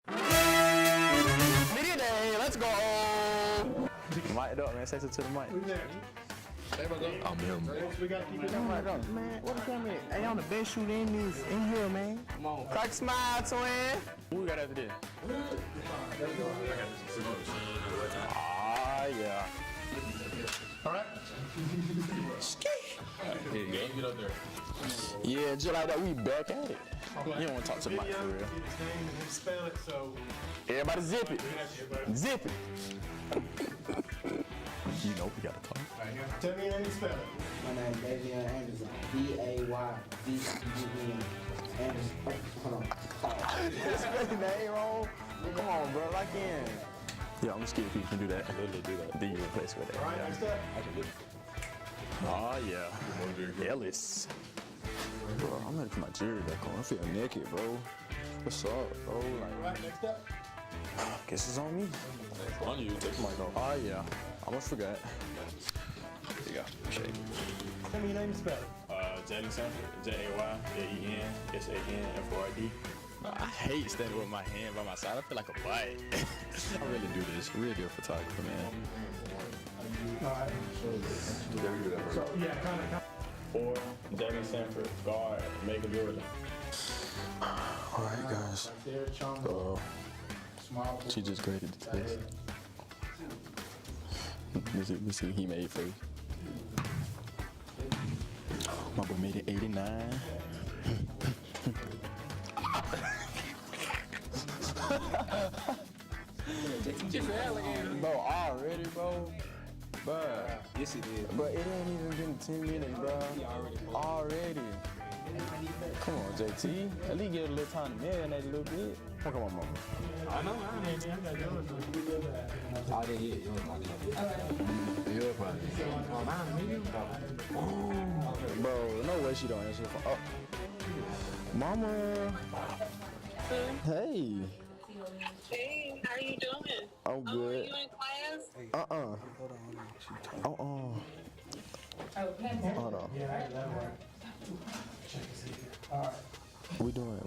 Media day, let's go. Mic it up, man. Say it to the mic. I'm him. We gotta keep it on. Man, what the camera? Hey, I'm the best shooter in here, man. Come on. Crack smile, twin. Who we got after this? Ah, yeah. All right. Here you go. Get up there. Yeah, just like that, we back at it. You don't want to talk to the mic for real. Spell it so. Everybody zip it. Zip it. You know we gotta talk. Tell me your name and spell it. My name is Davion Anderson. D-A-Y-V-U-N. Anderson. Oh, hold on. Spell your name wrong. Come on, bro. Lock in. Yeah, I'm just kidding if you can do that. I literally do that. Then you replace with that. All right, next up. I can do it. Oh, yeah. Ellis. Bro, I'm ready for my jury back on. I feel naked, bro. What's up, bro? All right, next up. Guess it's on me. It's on you. Take the mic off. Oh, yeah. I almost forgot. There you go. Appreciate it. Tell me your name and spell it. Jayden Sanford. J-A-Y-D-E-N-S-A-N-F-O-R-D. I hate standing with my hand by my side. I feel like a bite. I really do this. Real good photographer, man. All right. So, yeah, kind of. 4, Jayden Sanford, guard, Megan Jordan. All right, guys. She just graded the test. Let's see what he made first. My boy made it 89. Bro, already, bro. But yes, it is. But it ain't even been 10 minutes, bro. Already. Come on, JT. At least get a little time to marinate a little bit. Come on, mama. I know. I got yours. I didn't hit yours. Yours probably. Bro, no way she don't answer the phone. Oh. Mama. Hey. Hey, how are you doing? I'm good. Are you in class? Hold on. We doing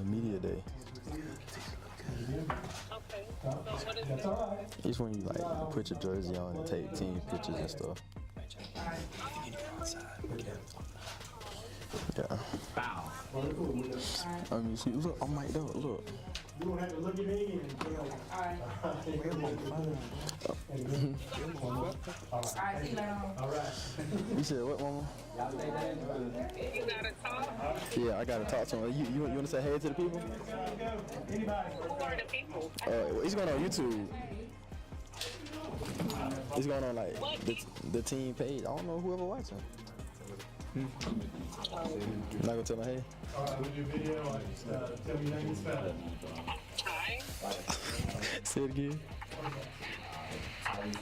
media day. Okay. So what is it? It's when you like put your jersey on and take team pictures and stuff. Yeah. I mean, see, look, I'm mic'd up. Look. You don't have to look at me and You said what, Mama? You gotta talk. Yeah, I gotta talk to him. You want to say hey to the people? Who are the people? He's going on YouTube. He's going on like the team page. I don't know whoever watching. I'm not gonna tell my hey. with your video, tell me your name and spell it. Hi. Say it again.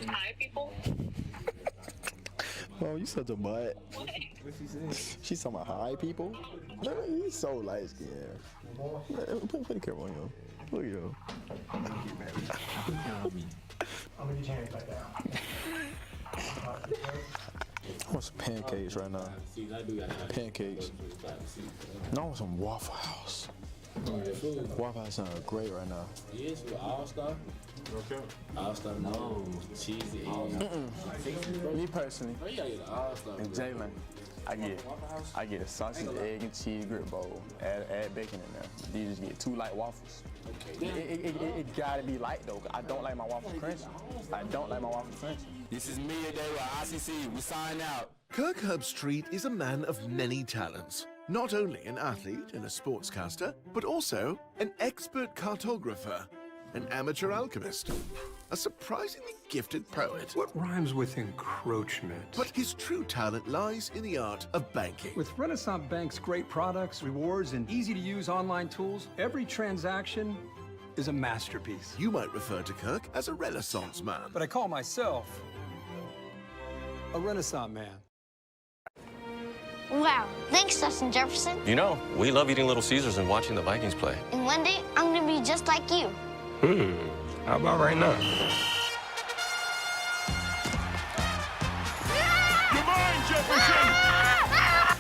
Hi, people. Oh, you such a butt. What she say? She's talking about hi, people. He's so light skinned. Put the camera on him. Look at him. I'm gonna get your hands back down. I want some pancakes right now. Pancakes. No, I want some Waffle House. Waffle House sounds great right now. Yes, with All-Star. Okay. All-Star, no. Cheesy. Me personally. Oh, yeah, the All-Star. And Jalen, I get a sausage, egg, and cheese grit bowl. Add bacon in there. You just get 2 light waffles. Okay. It gotta be light though. I don't like my waffles crunchy. I don't like my waffles crunchy. This is Media Day with ICC. We sign out. Kirk Herbstreit is a man of many talents. Not only an athlete and a sportscaster, but also an expert cartographer, an amateur alchemist, a surprisingly gifted poet. What rhymes with encroachment? But his true talent lies in the art of banking. With Renaissance Bank's great products, rewards, and easy-to-use online tools, every transaction is a masterpiece. You might refer to Kirk as a Renaissance man. But I call myself a Renaissance man. Wow, thanks, Justin Jefferson. You know, we love eating Little Caesars and watching the Vikings play. And one day, I'm gonna be just like you. How about right now? Divine Jefferson!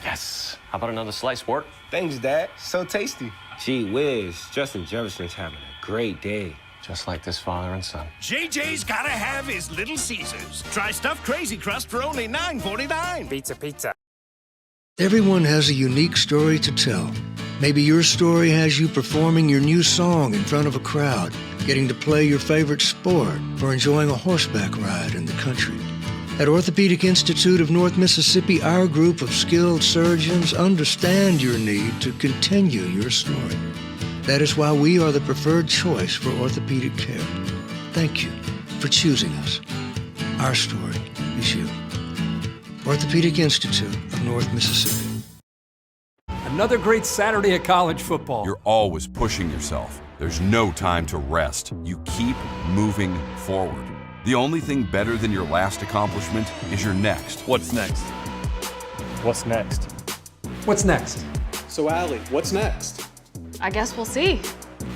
Yes. How about another slice, Wart? Thanks, Dad. So tasty. Gee whiz, Justin Jefferson's having a great day. Just like this father and son. JJ's gotta have his Little Caesars. Try stuffed Crazy Crust for only $9.49. Pizza. Everyone has a unique story to tell. Maybe your story has you performing your new song in front of a crowd, getting to play your favorite sport, or enjoying a horseback ride in the country. At Orthopedic Institute of North Mississippi, our group of skilled surgeons understand your need to continue your story. That is why we are the preferred choice for orthopedic care. Thank you for choosing us. Our story is you. Orthopedic Institute of North Mississippi. Another great Saturday of college football. You're always pushing yourself. There's no time to rest. You keep moving forward. The only thing better than your last accomplishment is your next. What's next? What's next? What's next? So, Allie, what's next? I guess we'll see.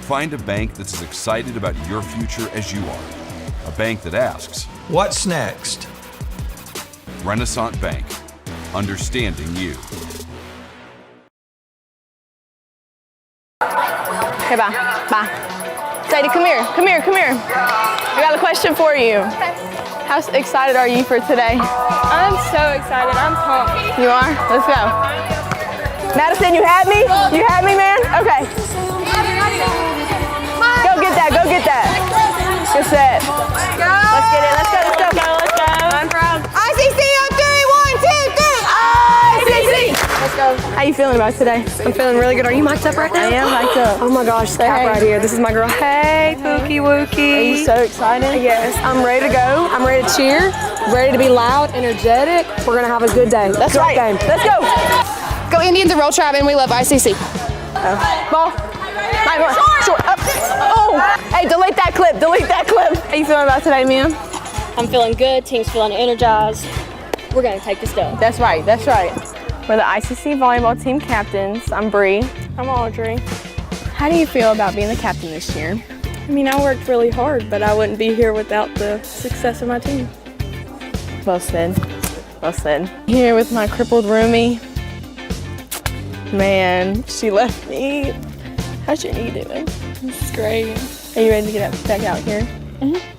Find a bank that's as excited about your future as you are. A bank that asks, what's next? Renaissance Bank, understanding you. Okay, bye. Sadie, come here. I got a question for you. How excited are you for today? I'm so excited. I'm pumped. You are? Let's go. Madison, you had me? You had me, man? Okay. Go get that. Good set. Let's get it. Let's go. I'm proud. ICC on 3, 1, 2, 3. ICC. Let's go. How you feeling about today? I'm feeling really good. Are you mic'd up right now? I am mic'd up. Oh my gosh, Say Cap hey. right here. This is my girl. Hey, Pookie Wookie. Are you so excited? Yes, I'm ready to go. I'm ready to cheer. Ready to be loud, energetic. We're gonna have a good day. That's right. Game. Let's go. Go Indians and Roll Tribe, and we love ICC. Ball. Short. Up. Oh. Hey, delete that clip. How you feeling about today, man? I'm feeling good. Team's feeling energized. We're gonna take this down. That's right. We're the ICC volleyball team captains. I'm Bree. I'm Audrey. How do you feel about being the captain this year? I mean, I worked really hard, but I wouldn't be here without the success of my team. Well said. Well said. Here with my crippled roomie. Man, she left me. How's your knee doing? It's great. Are you ready to get back out here?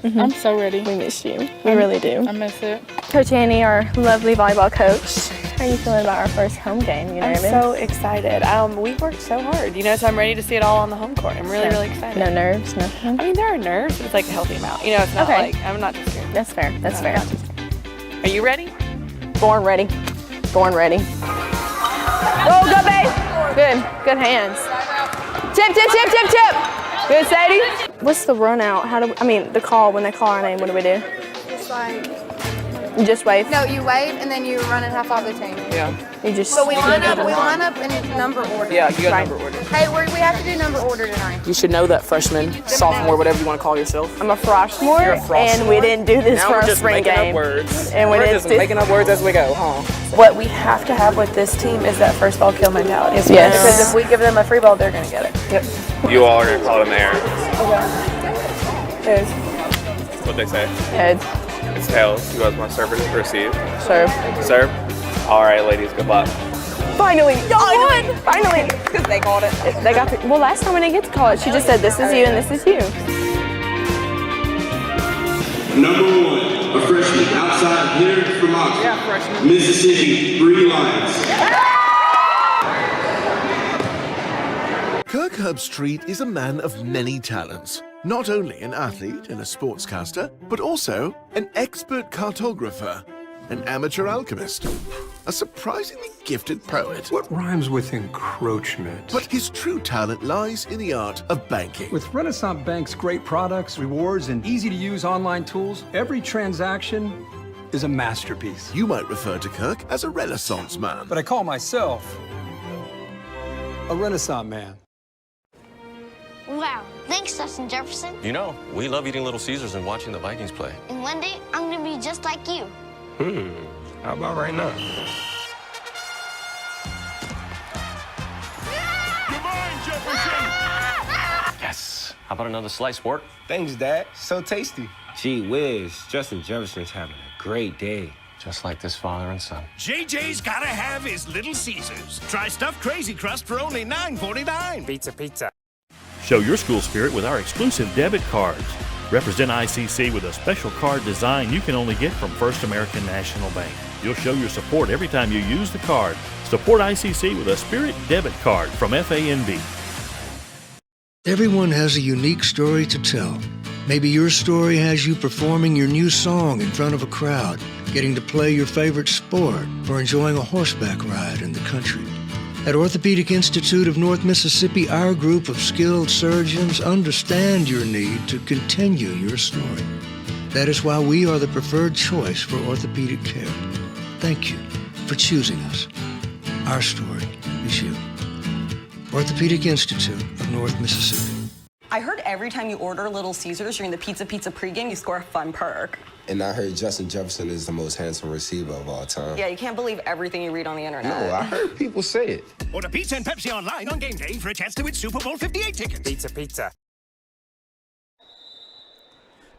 I'm so ready. We miss you. We really do. I miss it. Coach Annie, our lovely volleyball coach. How are you feeling about our first home game? You I'm nervous? so excited. We worked so hard, so I'm ready to see it all on the home court. I'm really, really excited. No nerves, nothing? I mean, there are nerves, but it's like a healthy amount. It's not like, I'm not too scared. That's fair. That's fair. Are you ready? Born ready. Born ready. Oh, good, babe. Good. Good hands. Tip, tip, tip, tip, tip. Good, Sadie. What's the run out? The call, when they call our name, what do we do? Just like, You just wave? no, you wave and then you run in half off the team. Yeah. You just. So we line up in number order. Yeah, you got number order. Hey, we have to do number order tonight. You should know that, freshman, sophomore, whatever you want to call yourself. I'm a freshman, and we didn't do this now for we're a just spring making game. Up words. And we're just making up words as we go, huh? What we have to have with this team is that first ball kill mentality. Yes. Because if we give them a free ball, they're going to get it. Yep. You all are going to call them air. Heads. What they say? Heads. It's tails. You guys want to serve or receive? Serve. Serve? All right, ladies, good luck. Finally! Y'all won! Finally! Because they called it. They got well, last time we didn't get to call it. She just said, this is you and this is you. Number 1, a freshman outside here from Oxford, Mississippi, 3 Lions. Kirk Herbstreit is a man of many talents. Not only an athlete and a sportscaster, but also an expert cartographer, an amateur alchemist, a surprisingly gifted poet. What rhymes with encroachment? But his true talent lies in the art of banking. With Renaissance Bank's great products, rewards, and easy-to-use online tools, every transaction is a masterpiece. You might refer to Kirk as a Renaissance man. But I call myself a Renaissance man. Wow, thanks, Justin Jefferson. You know, we love eating Little Caesars and watching the Vikings play. And one day, I'm gonna be just like you. How about right now? Yes. How about another slice, sport? Thanks, Dad. So tasty. Gee whiz, Justin Jefferson's having a great day. Just like this father and son. JJ's gotta have his Little Caesars. Try stuffed crazy crust for only $9.49. Pizza, pizza. Show your school spirit with our exclusive debit cards. Represent ICC with a special card design you can only get from First American National Bank. You'll show your support every time you use the card. Support ICC with a Spirit debit card from FANB. Everyone has a unique story to tell. Maybe your story has you performing your new song in front of a crowd, getting to play your favorite sport, or enjoying a horseback ride in the country. At Orthopedic Institute of North Mississippi, our group of skilled surgeons understand your need to continue your story. That is why we are the preferred choice for orthopedic care. Thank you for choosing us. Our story is you. Orthopedic Institute of North Mississippi. I heard every time you order Little Caesars during the Pizza Pizza pregame, you score a fun perk. And I heard Justin Jefferson is the most handsome receiver of all time. Yeah, you can't believe everything you read on the internet. No, I heard people say it. Order pizza and Pepsi online on game day for a chance to win Super Bowl 58 tickets. Pizza, pizza.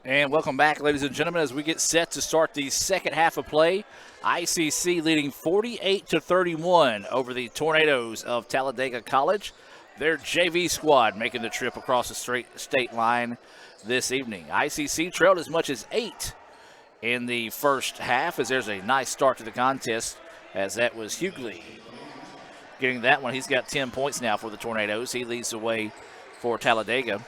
And welcome back, ladies and gentlemen, as we get set to start the second half of play. ICC leading 48-31 over the Tornadoes of Talladega College. Their JV squad making the trip across the state line this evening. ICC trailed as much as 8 in the first half, as there's a nice start to the contest, as that was Hughley getting that one. He's got 10 points now for the Tornadoes. He leads the way for Talladega.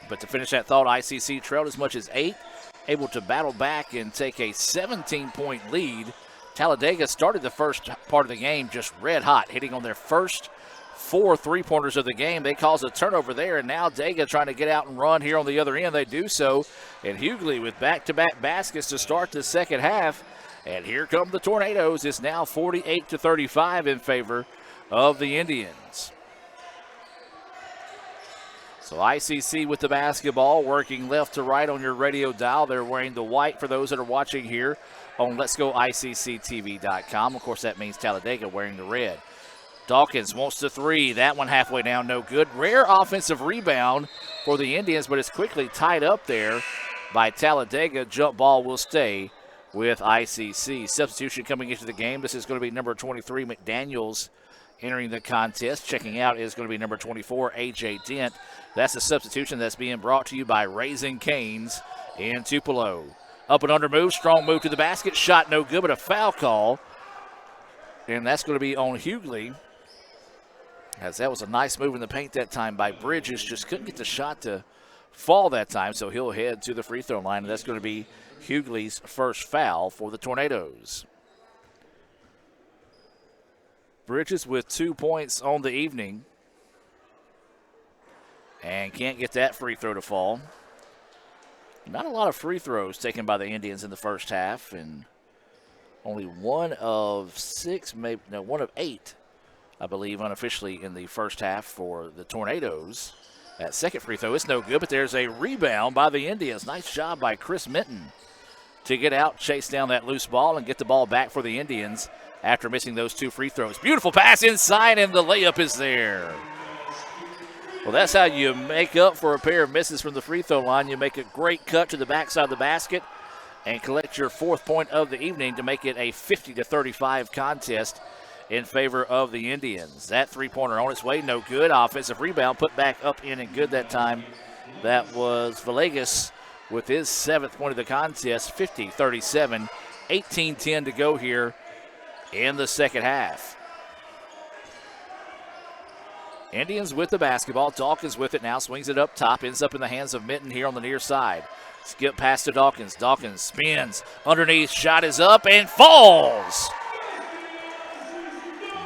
But to finish that thought, ICC trailed as much as 8, able to battle back and take a 17-point lead. Talladega started the first part of the game just red hot, hitting on their first 4 3-pointers of the game. They caused a turnover there, and now Dega trying to get out and run here on the other end. They do so, and Hughley with back-to-back baskets to start the second half. And here come the Tornadoes. It's now 48-35 in favor of the Indians. So ICC with the basketball, working left to right on your radio dial. They're wearing the white for those that are watching here on Let'sGoICCTV.com. Of course, that means Talladega wearing the red. Dawkins wants the three. That one halfway down, no good. Rare offensive rebound for the Indians, but it's quickly tied up there by Talladega. Jump ball will stay with ICC. Substitution coming into the game. This is going to be number 23, McDaniels, entering the contest. Checking out is going to be number 24, A.J. Dent. That's a substitution that's being brought to you by Raising Cane's in Tupelo. Up and under move, strong move to the basket. Shot no good, but a foul call. And that's going to be on Hughley, as that was a nice move in the paint that time by Bridges. Just couldn't get the shot to fall that time, so he'll head to the free throw line, and that's going to be Hughley's first foul for the Tornadoes. Bridges with 2 points on the evening, and can't get that free throw to fall. Not a lot of free throws taken by the Indians in the first half, and only one of 8, I believe, unofficially in the first half for the Tornadoes. That second free throw is no good, but there's a rebound by the Indians. Nice job by Chris Minton to get out, chase down that loose ball, and get the ball back for the Indians after missing those 2 free throws. Beautiful pass inside, and the layup is there. Well, that's how you make up for a pair of misses from the free throw line. You make a great cut to the backside of the basket and collect your 4th point of the evening to make it a 50-35 contest in favor of the Indians. That three-pointer on its way, no good. Offensive rebound put back up in and good that time. That was Villegas with his 7th point of the contest, 50-37, 18-10 to go here in the second half. Indians with the basketball. Dawkins with it now, swings it up top, ends up in the hands of Minton here on the near side. Skip pass to Dawkins. Dawkins spins underneath, shot is up and falls.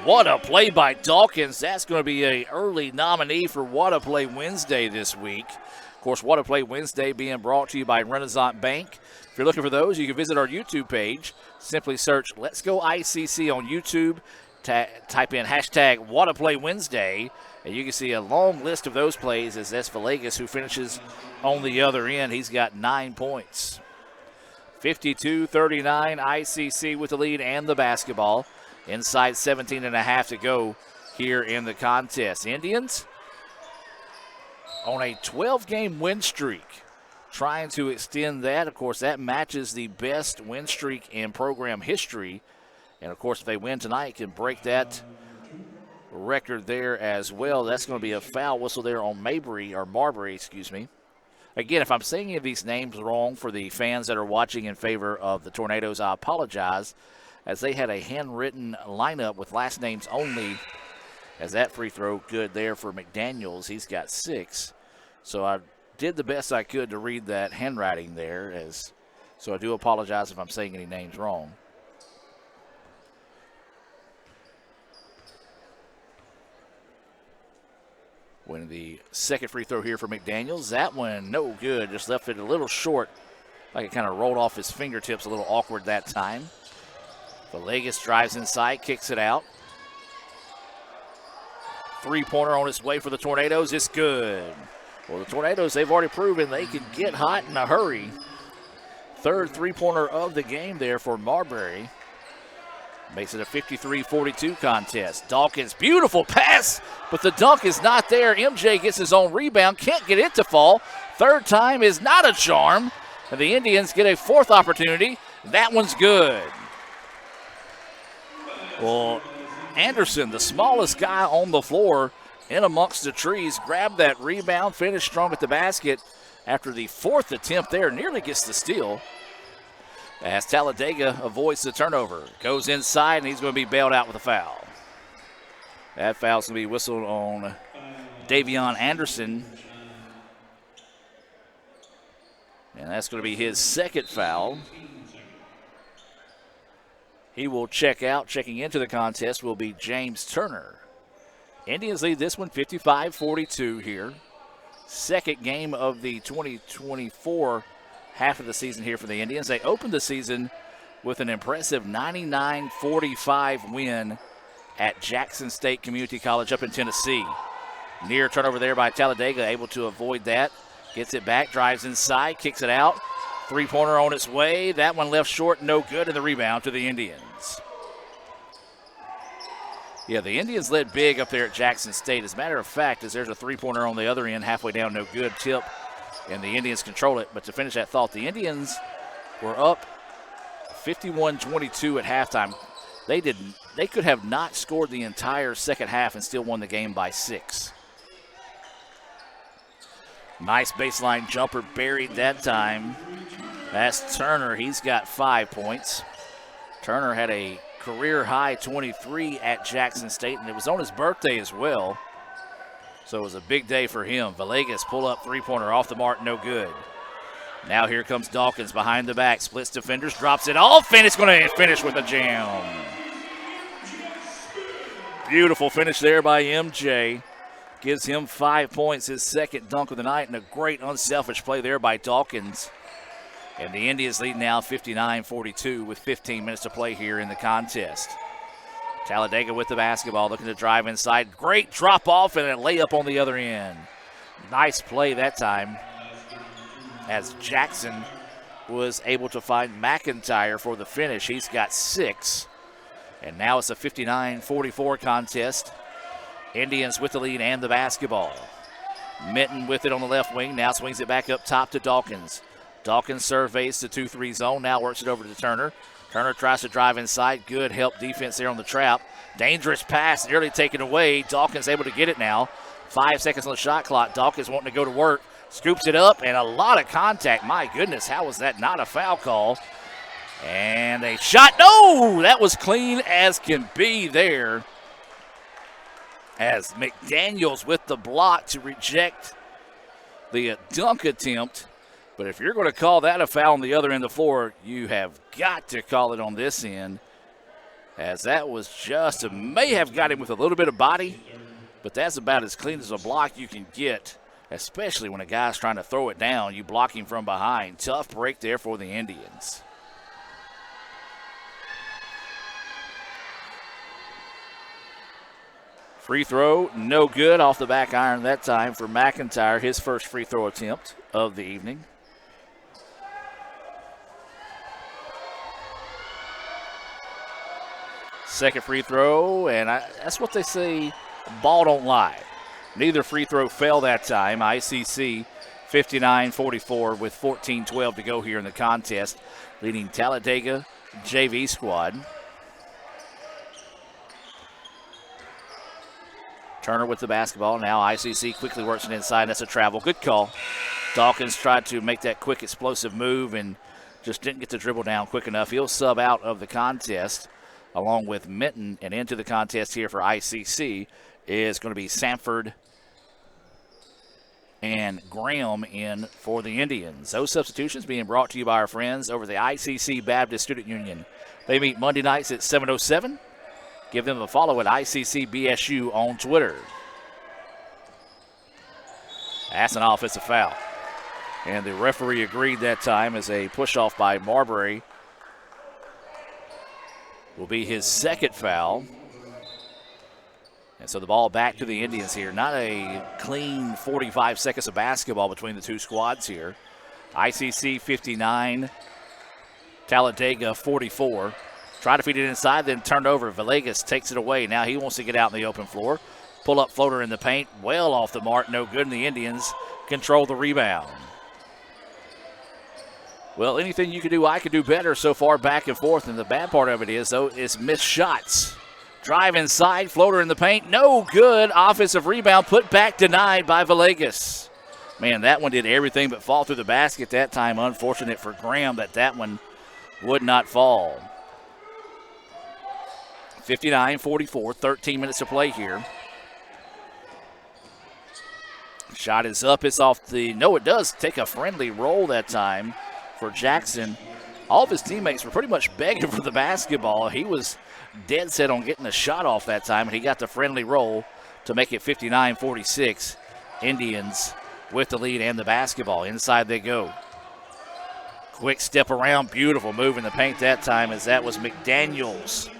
What a play by Dawkins. That's going to be an early nominee for What a Play Wednesday this week. Of course, What a Play Wednesday being brought to you by Renaissance Bank. If you're looking for those, you can visit our YouTube page. Simply search Let's Go ICC on YouTube. Type in hashtag What a Play Wednesday, and you can see a long list of those plays as that's Villegas who finishes on the other end. He's got 9 points. 52-39, ICC with the lead and the basketball. Inside 17.5 to go here in the contest. Indians on a 12-game win streak, trying to extend that. Of course, that matches the best win streak in program history. And, of course, if they win tonight, can break that record there as well. That's going to be a foul whistle there on Marbury, excuse me. Again, if I'm saying any of these names wrong for the fans that are watching in favor of the Tornadoes, I apologize, as they had a handwritten lineup with last names only, as that free throw good there for McDaniels. He's got 6. So I did the best I could to read that handwriting there, so I do apologize if I'm saying any names wrong. Winning the second free throw here for McDaniels. That one, no good. Just left it a little short. Like it kind of rolled off his fingertips, a little awkward that time. Villegas drives inside, kicks it out. Three-pointer on its way for the Tornadoes. It's good. Well, the Tornadoes, they've already proven they can get hot in a hurry. 3rd three-pointer of the game there for Marbury. Makes it a 53-42 contest. Dawkins, beautiful pass, but the dunk is not there. MJ gets his own rebound, can't get it to fall. 3rd time is not a charm, and the Indians get a 4th opportunity. That one's good. Well, Anderson, the smallest guy on the floor in amongst the trees, grabbed that rebound, finished strong at the basket after the 4th attempt there, nearly gets the steal. As Talladega avoids the turnover. Goes inside, and he's going to be bailed out with a foul. That foul's going to be whistled on Davion Anderson. And that's going to be his 2nd foul. He will check out. Checking into the contest will be James Turner. Indians lead this one 55-42 here. 2nd game of the 2024 half of the season here for the Indians. They opened the season with an impressive 99-45 win at Jackson State Community College up in Tennessee. Near turnover there by Talladega, able to avoid that. Gets it back, drives inside, kicks it out. Three-pointer on its way. That one left short, no good, and the rebound to the Indians. Yeah, the Indians led big up there at Jackson State. As a matter of fact, as there's a three-pointer on the other end, halfway down, no good, tip, and the Indians control it. But to finish that thought, the Indians were up 51-22 at halftime. They could have not scored the entire second half and still won the game by 6. Nice baseline jumper buried that time. That's Turner. He's got 5 points. Turner had a career-high 23 at Jackson State, and it was on his birthday as well. So it was a big day for him. Villegas pull-up three-pointer off the mark, no good. Now here comes Dawkins behind the back, splits defenders, drops it off, and it's going to finish with a jam. Beautiful finish there by MJ. Gives him 5 points, his second dunk of the night, and a great unselfish play there by Dawkins. And the Indians lead now 59-42 with 15 minutes to play here in the contest. Talladega with the basketball, looking to drive inside. Great drop off and a layup on the other end. Nice play that time, as Jackson was able to find McIntyre for the finish. He's got 6. And now it's a 59-44 contest. Indians with the lead and the basketball. Minton with it on the left wing. Now swings it back up top to Dawkins. Dawkins surveys the 2-3 zone. Now works it over to Turner. Turner tries to drive inside. Good help defense there on the trap. Dangerous pass, nearly taken away. Dawkins able to get it now. 5 seconds on the shot clock. Dawkins wanting to go to work. Scoops it up, and a lot of contact. My goodness, how was that not a foul call? And a shot. No, that was clean as can be there, as McDaniels with the block to reject the dunk attempt. But if you're going to call that a foul on the other end of the floor, you have got to call it on this end, as that was just, may have got him with a little bit of body, but that's about as clean as a block you can get, especially when a guy's trying to throw it down. You block him from behind. Tough break there for the Indians. Free throw, no good, off the back iron that time for McIntyre, his first free throw attempt of the evening. Second free throw, and that's what they say, ball don't lie. Neither free throw fell that time. ICC 59-44 with 14-12 to go here in the contest, leading Talladega JV squad. Turner with the basketball. Now ICC quickly works it inside. That's a travel. Good call. Dawkins tried to make that quick, explosive move and just didn't get the dribble down quick enough. He'll sub out of the contest along with Minton, and into the contest here for ICC is going to be Sanford and Graham in for the Indians. Those substitutions being brought to you by our friends over the ICC Baptist Student Union. They meet Monday nights at 7:07. Give them a follow at ICCBSU on Twitter. That's an offensive foul. And the referee agreed that time, as a push-off by Marbury will be his second foul. And so the ball back to the Indians here. Not a clean 45 seconds of basketball between the two squads here. ICC 59, Talladega 44. Try to feed it inside, then turned over. Villegas takes it away. Now he wants to get out in the open floor. Pull-up floater in the paint. Well off the mark. No good, and the Indians control the rebound. Well, anything you can do, I could do better so far, back and forth. And the bad part of it is, though, is missed shots. Drive inside, floater in the paint. No good. Offensive rebound put back, denied by Villegas. Man, that one did everything but fall through the basket that time. Unfortunate for Graham that one would not fall. 59-44, 13 minutes to play here. Shot is up, it's off the, no, it does take a friendly roll that time for Jackson. All of his teammates were pretty much begging for the basketball. He was dead set on getting a shot off that time, and he got the friendly roll to make it 59-46. Indians with the lead and the basketball. Inside they go. Quick step around, beautiful move in the paint that time, as that was McDaniels.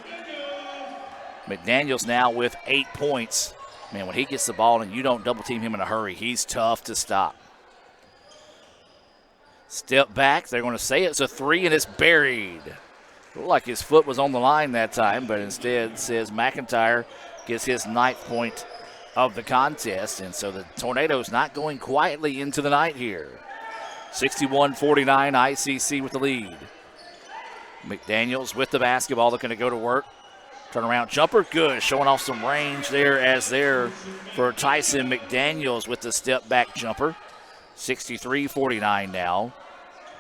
McDaniels now with 8 points. Man, when he gets the ball and you don't double team him in a hurry, he's tough to stop. Step back, they're going to say it's a three, and it's buried. Looked like his foot was on the line that time, but instead says McIntyre gets his 9th point of the contest, and so the Tornadoes not going quietly into the night here. 61-49, ICC with the lead. McDaniels with the basketball, looking to go to work. Turnaround jumper, good. Showing off some range there for Tyson McDaniels with the step-back jumper. 63-49 now.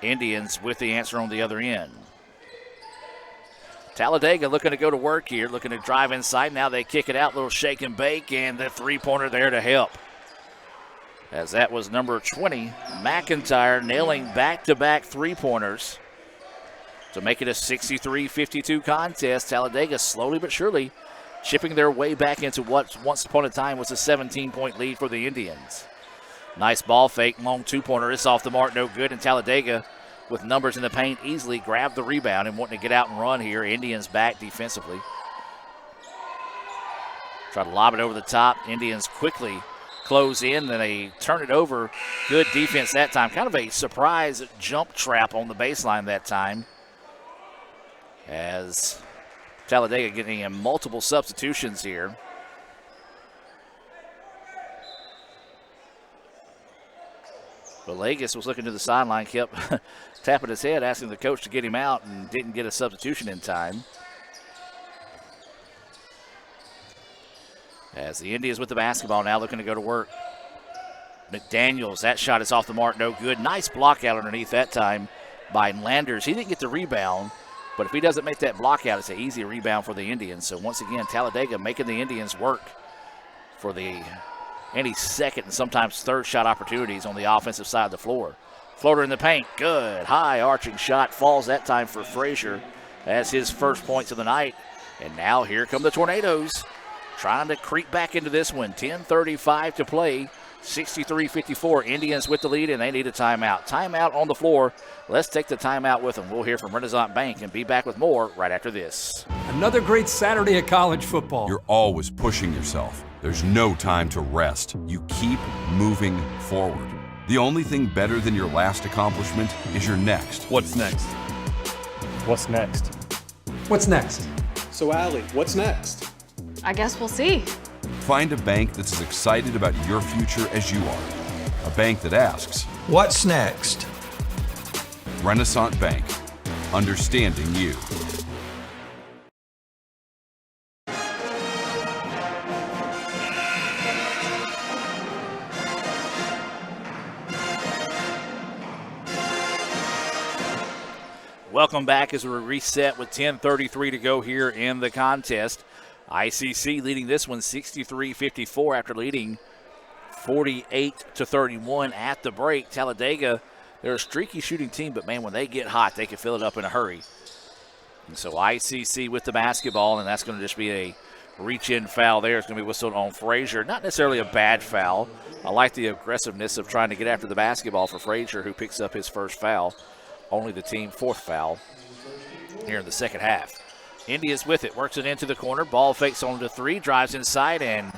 Indians with the answer on the other end. Talladega looking to go to work here, looking to drive inside. Now they kick it out, little shake and bake, and the three-pointer there to help. As that was number 20, McIntyre nailing back-to-back three-pointers to make it a 63-52 contest. Talladega slowly but surely chipping their way back into what once upon a time was a 17-point lead for the Indians. Nice ball fake, long two-pointer. It's off the mark, no good, and Talladega with numbers in the paint easily grabbed the rebound and wanting to get out and run here. Indians back defensively. Try to lob it over the top. Indians quickly close in, then they turn it over. Good defense that time. Kind of a surprise jump trap on the baseline that time, as Talladega getting in multiple substitutions here. Villegas was looking to the sideline, kept tapping his head, asking the coach to get him out, and didn't get a substitution in time. As the Indians with the basketball now looking to go to work. McDaniels, that shot is off the mark, no good. Nice block out underneath that time by Landers. He didn't get the rebound, but if he doesn't make that block out, it's an easy rebound for the Indians. So once again, Talladega making the Indians work for any second and sometimes third shot opportunities on the offensive side of the floor. Floater in the paint, good. High arching shot, falls that time for Frazier. That's his first points of the night. And now here come the Tornadoes, trying to creep back into this one. 10:35 to play, 63-54. Indians with the lead, and they need a timeout. Timeout on the floor. Let's take the timeout with them. We'll hear from Renaissance Bank and be back with more right after this. Another great Saturday of college football. You're always pushing yourself. There's no time to rest. You keep moving forward. The only thing better than your last accomplishment is your next. What's next? What's next? What's next? So, Allie, what's next? I guess we'll see. Find a bank that's as excited about your future as you are. A bank that asks, What's next? Renaissance Bank. Understanding you. Welcome back as we reset with 10:33 to go here in the contest. ICC leading this one 63-54 after leading 48-31 at the break. Talladega, they're a streaky shooting team, but man, when they get hot, they can fill it up in a hurry. And so ICC with the basketball, and that's going to just be a reach-in foul there. It's going to be whistled on Frazier. Not necessarily a bad foul. I like the aggressiveness of trying to get after the basketball for Frazier, who picks up his first foul. Only the team fourth foul here in the second half. India's with it, works it into the corner. Ball fakes on to three, drives inside, and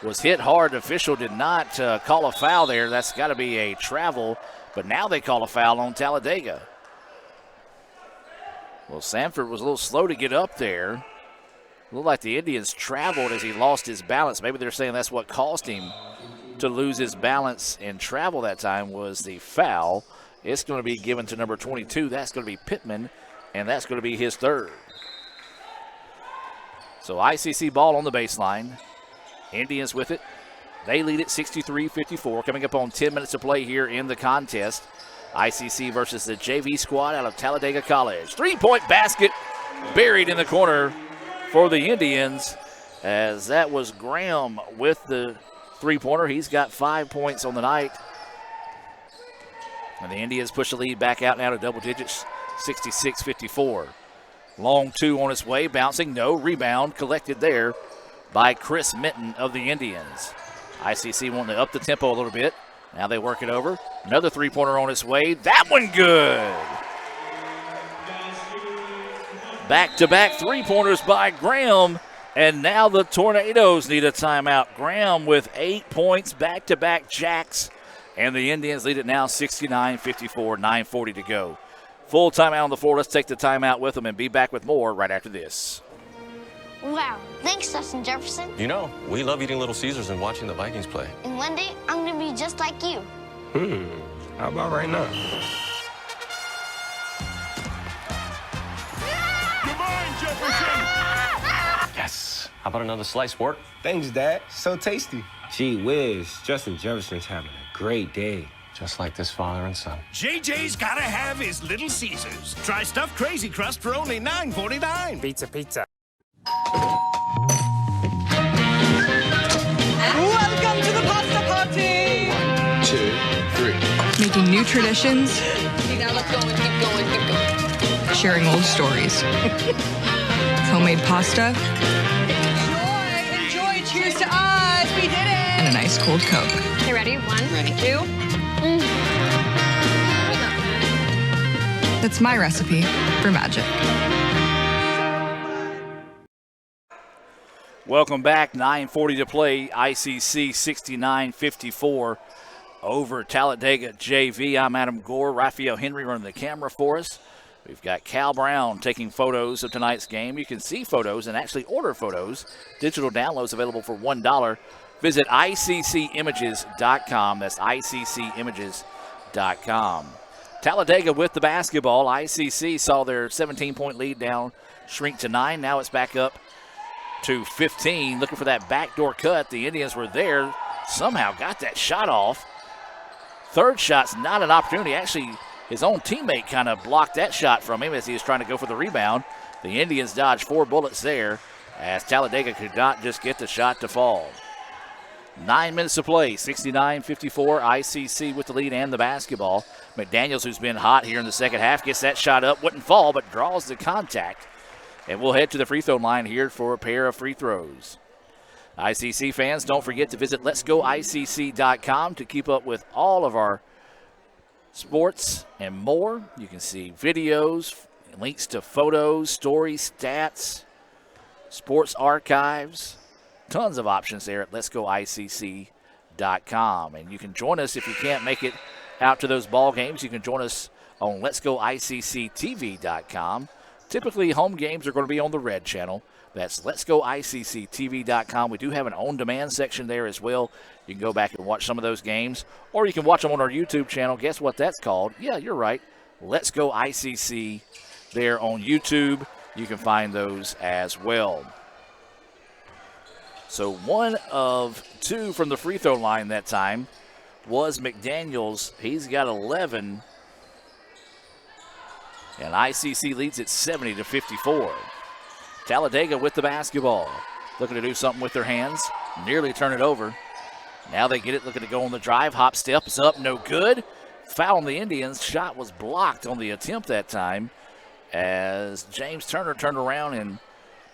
was hit hard. The official did not call a foul there. That's got to be a travel, but now they call a foul on Talladega. Well, Sanford was a little slow to get up there. Looked like the Indians traveled as he lost his balance. Maybe they're saying that's what caused him to lose his balance and travel that time was the foul. It's going to be given to number 22. That's going to be Pittman, and that's going to be his third. So ICC ball on the baseline. Indians with it. They lead it 63-54. Coming up on 10 minutes to play here in the contest. ICC versus the JV squad out of Talladega College. Three-point basket buried in the corner for the Indians, as that was Graham with the three-pointer. He's got 5 points on the night. And the Indians push the lead back out now to double digits, 66-54. Long two on its way, bouncing, no rebound, collected there by Chris Minton of the Indians. ICC wanting to up the tempo a little bit. Now they work it over. Another three-pointer on its way. That one good. Back-to-back three-pointers by Graham. And now the Tornadoes need a timeout. Graham with 8 points, back-to-back jacks. And the Indians lead it now 69-54, 9:40 to go. Full timeout on the floor. Let's take the timeout with them and be back with more right after this. Wow, thanks, Justin Jefferson. You know, we love eating Little Caesars and watching the Vikings play. And one day, I'm gonna be just like you. How about right now? Goodbye, Jefferson! Yes. How about another slice, sport? Thanks, Dad. So tasty. Gee whiz, Justin Jefferson's having a great day. Just like this father and son. JJ's gotta have his Little Caesars. Try stuffed crazy crust for only $9.49. Pizza, pizza. Welcome to the pasta party! 1, 2, 3. Making new traditions, Now let's go and keep going, keep going. sharing old stories. Homemade pasta Enjoy, cheers to us, we did it! and a nice cold Coke. Okay, ready? 1, Ready. 2. That's my recipe for magic. Welcome back. 9:40 to play. ICC 69-54 over Talladega JV. I'm Adam Gore. Raphael Henry running the camera for us. We've got Cal Brown taking photos of tonight's game. You can see photos and actually order photos. Digital downloads available for $1. Visit ICCimages.com. That's ICCimages.com. Talladega with the basketball. ICC saw their 17-point lead down shrink to 9. Now it's back up to 15. Looking for that backdoor cut. The Indians were there. Somehow got that shot off. Third shot's not an opportunity. Actually, his own teammate kind of blocked that shot from him as he was trying to go for the rebound. The Indians dodged 4 bullets there as Talladega could not just get the shot to fall. 9 minutes to play, 69-54, ICC with the lead and the basketball. McDaniels, who's been hot here in the second half, gets that shot up, wouldn't fall, but draws the contact. And we'll head to the free throw line here for a pair of free throws. ICC fans, don't forget to visit letsgoicc.com to keep up with all of our sports and more. You can see videos, links to photos, stories, stats, sports archives. Tons of options there at letsgoicc.com. And you can join us if you can't make it out to those ball games. You can join us on letsgoicctv.com. Typically, home games are going to be on the red channel. That's letsgoicctv.com. We do have an on-demand section there as well. You can go back and watch some of those games, or you can watch them on our YouTube channel. Guess what that's called? Yeah, you're right. Let's Go ICC there on YouTube. You can find those as well. So 1 of 2 from the free throw line that time was McDaniels. He's got 11. And ICC leads it 70-54. Talladega with the basketball. Looking to do something with their hands. Nearly turn it over. Now they get it, looking to go on the drive. Hop step is up, no good. Foul on the Indians. Shot was blocked on the attempt that time as James Turner turned around and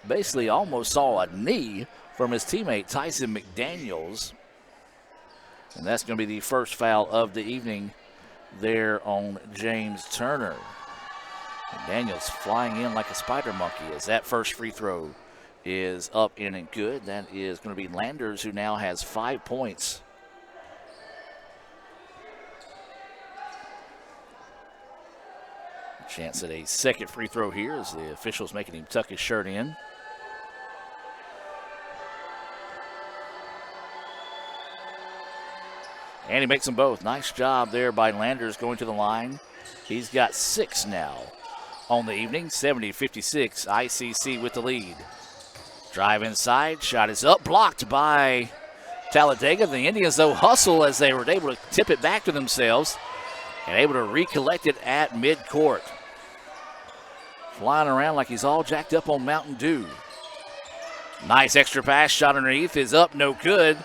basically almost saw a knee from his teammate Tyson McDaniels. And that's going to be the first foul of the evening there on James Turner. McDaniels flying in like a spider monkey as that first free throw is up in and good. That is going to be Landers, who now has 5 points. Chance at a second free throw here as the officials making him tuck his shirt in. And he makes them both. Nice job there by Landers going to the line. He's got 6 now on the evening. 70-56, ICC with the lead. Drive inside, shot is up, blocked by Talladega. The Indians, though, hustle as they were able to tip it back to themselves and able to recollect it at midcourt. Flying around like he's all jacked up on Mountain Dew. Nice extra pass, shot underneath is up, no good.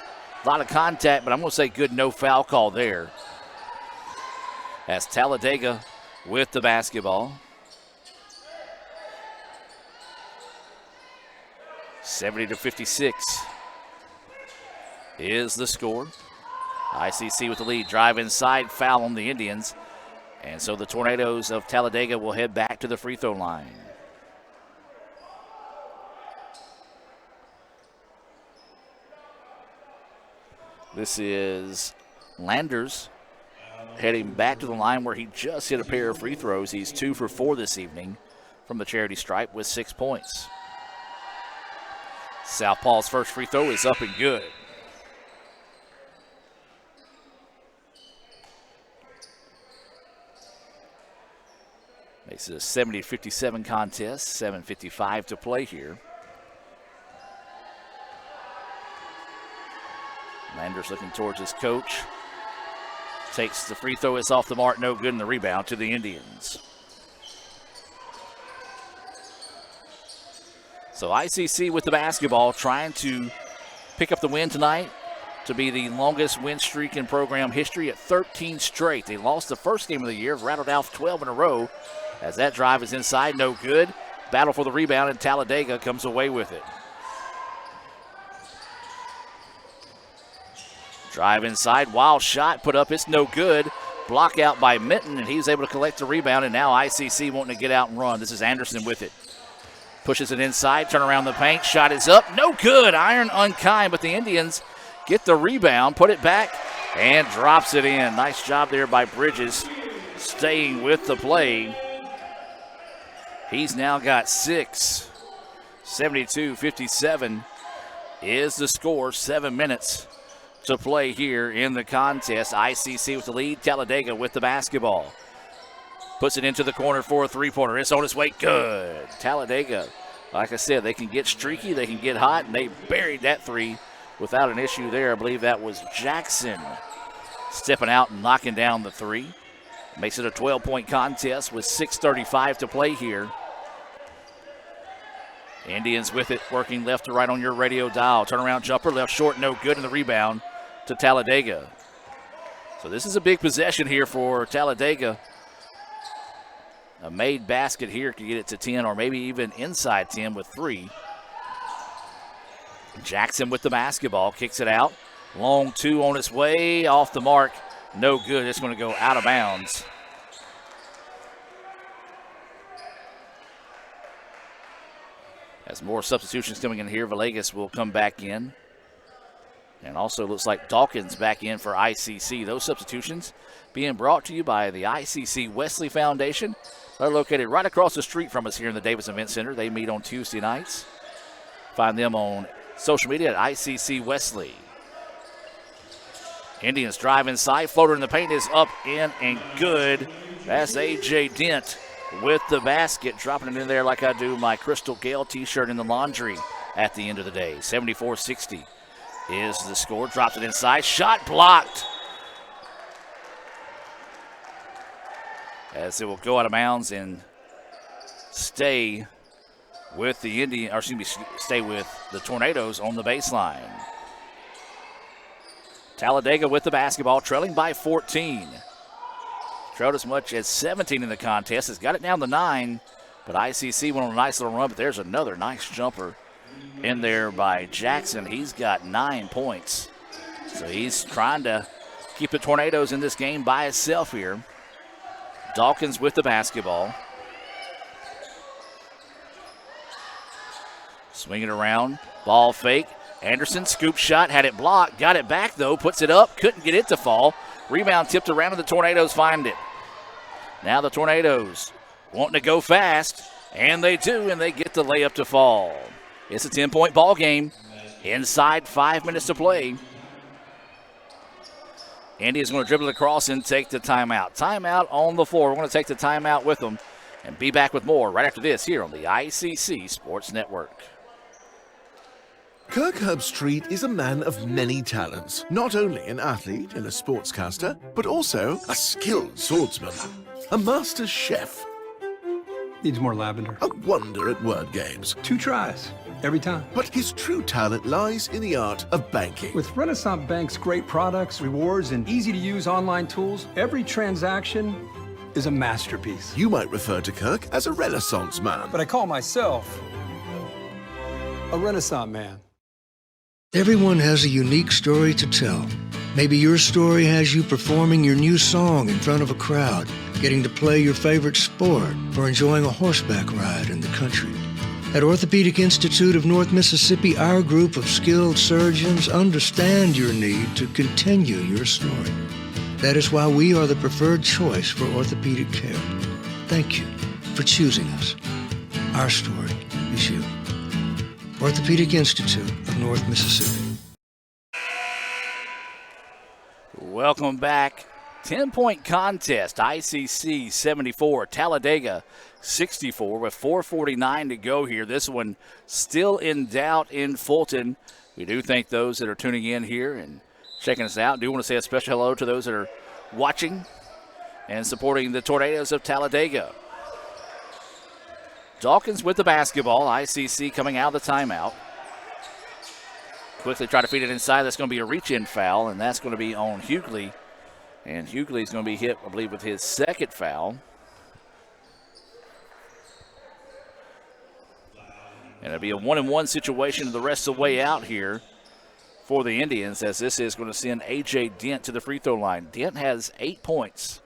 A lot of contact, but I'm going to say good no foul call there. As Talladega with the basketball. 70-56 is the score. ICC with the lead. Drive inside, foul on the Indians. And so the Tornadoes of Talladega will head back to the free throw line. This is Landers heading back to the line where he just hit a pair of free throws. He's 2 for 4 this evening from the charity stripe with 6 points. Southpaw's first free throw is up and good. Makes it a 70-57 contest, 7:55 to play here. Landers looking towards his coach. Takes the free throw, it's off the mark, no good, and the rebound to the Indians. So ICC with the basketball, trying to pick up the win tonight to be the longest win streak in program history at 13 straight. They lost the first game of the year, rattled off 12 in a row. As that drive is inside, no good. Battle for the rebound, and Talladega comes away with it. Drive inside, wild shot, put up, it's no good. Block out by Minton, and he was able to collect the rebound, and now ICC wanting to get out and run. This is Anderson with it. Pushes it inside, turn around the paint, shot is up, no good. Iron unkind, but the Indians get the rebound, put it back, and drops it in. Nice job there by Bridges, staying with the play. He's now got 6. 72-57 is the score. 7 minutes to play here in the contest. ICC with the lead, Talladega with the basketball. Puts it into the corner for a three-pointer. It's on its way, good. Talladega, like I said, they can get streaky, they can get hot, and they buried that three without an issue there. I believe that was Jackson stepping out and knocking down the three. Makes it a 12-point contest with 6:35 to play here. Indians with it, working left to right on your radio dial. Turnaround jumper, left short, no good, and the rebound to Talladega. So this is a big possession here for Talladega. A made basket here could get it to 10 or maybe even inside 10 with 3. Jackson with the basketball, kicks it out. Long two on its way, off the mark. No good, it's going to go out of bounds. As more substitutions coming in here, Villegas will come back in. And also looks like Dawkins back in for ICC. Those substitutions being brought to you by the ICC Wesley Foundation. They're located right across the street from us here in the Davis Event Center. They meet on Tuesday nights. Find them on social media at ICC Wesley. Indians drive inside. Floater in the paint is up, in, and good. That's A.J. Dent with the basket. Dropping it in there like I do my Crystal Gale t-shirt in the laundry at the end of the day. 74-60 is the score. Drops it inside. Shot blocked. As it will go out of bounds and stay with the stay with the Tornadoes on the baseline. Talladega with the basketball, trailing by 14. Trailed as much as 17 in the contest. Has got it down to 9, but ICC went on a nice little run, but there's another nice jumper in there by Jackson. He's got 9 points. So he's trying to keep the Tornadoes in this game by himself here. Dawkins with the basketball. Swinging around, ball fake. Anderson, scoop shot, had it blocked, got it back though, puts it up, couldn't get it to fall. Rebound tipped around and the Tornadoes find it. Now the Tornadoes wanting to go fast, and they do, and they get the layup to fall. It's a 10-point ball game. Inside 5 minutes to play. Indy is going to dribble it across and take the timeout. Timeout on the floor. We're going to take the timeout with them and be back with more right after this here on the ICC Sports Network. Kirk Herbstreit is a man of many talents. Not only an athlete and a sportscaster, but also a skilled swordsman, a master chef. Needs more lavender. A wonder at word games. 2 tries, every time. But his true talent lies in the art of banking. With Renaissance Bank's great products, rewards, and easy-to-use online tools, every transaction is a masterpiece. You might refer to Kirk as a Renaissance man. But I call myself a Renaissance man. Everyone has a unique story to tell. Maybe your story has you performing your new song in front of a crowd, getting to play your favorite sport, or enjoying a horseback ride in the country. At Orthopedic Institute of North Mississippi, our group of skilled surgeons understand your need to continue your story. That is why we are the preferred choice for orthopedic care. Thank you for choosing us. Our story is you. Orthopedic Institute of North Mississippi. Welcome back. 10-point contest. ICC 74, Talladega 64 with 4:49 to go here. This one still in doubt in Fulton. We do thank those that are tuning in here and checking us out. Do want to say a special hello to those that are watching and supporting the Tornadoes of Talladega. Dawkins with the basketball. ICC coming out of the timeout. Quickly try to feed it inside. That's going to be a reach-in foul, and that's going to be on Hughley. And Hughley's going to be hit, I believe, with his second foul. And it'll be a 1-and-1 situation the rest of the way out here for the Indians, as this is going to send A.J. Dent to the free throw line. Dent has 8 points.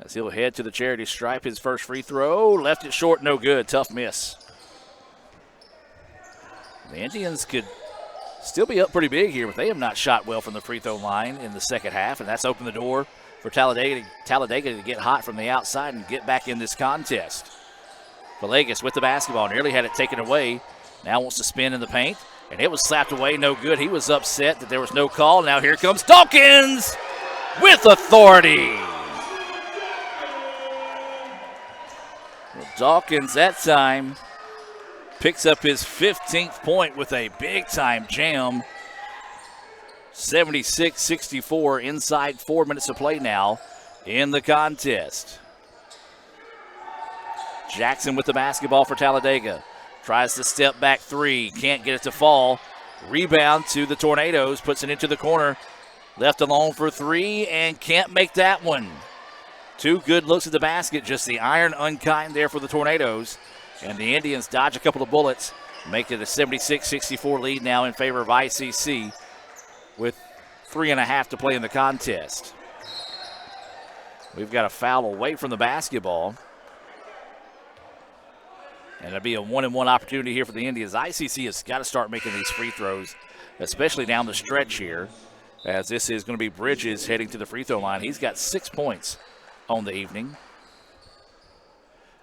As he'll head to the charity stripe, his first free throw. Left it short, no good. Tough miss. The Indians could still be up pretty big here, but they have not shot well from the free throw line in the second half, and that's opened the door for Talladega to get hot from the outside and get back in this contest. Villegas with the basketball, nearly had it taken away. Now wants to spin in the paint, and it was slapped away, no good. He was upset that there was no call. Now here comes Dawkins with authority. Well, Dawkins that time picks up his 15th point with a big-time jam. 76-64 inside 4 minutes of play now in the contest. Jackson with the basketball for Talladega. Tries to step back three. Can't get it to fall. Rebound to the Tornadoes. Puts it into the corner. Left alone for three and can't make that one. 2 good looks at the basket. Just the iron unkind there for the Tornadoes. And the Indians dodge a couple of bullets, make it a 76-64 lead now in favor of ICC with 3.5 to play in the contest. We've got a foul away from the basketball. And it'll be a 1-and-1 opportunity here for the Indians. ICC has got to start making these free throws, especially down the stretch here, as this is going to be Bridges heading to the free throw line. He's got 6 points on the evening.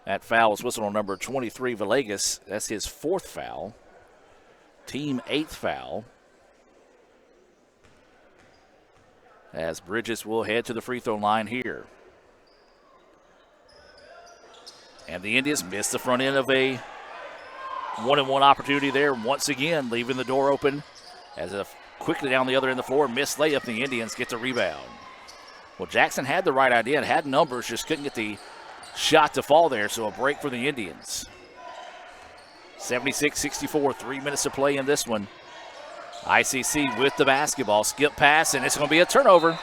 That foul was whistled on number 23, Villegas. That's his 4th foul. Team 8th foul. As Bridges will head to the free throw line here. And the Indians missed the front end of a 1-and-1 opportunity there. Once again, leaving the door open. As a quickly down the other end of the floor, missed layup, the Indians get the rebound. Well, Jackson had the right idea and had numbers, just couldn't get the shot to fall there, so a break for the Indians. 76-64, 3 minutes to play in this one. ICC with the basketball, skip pass, and it's going to be a turnover.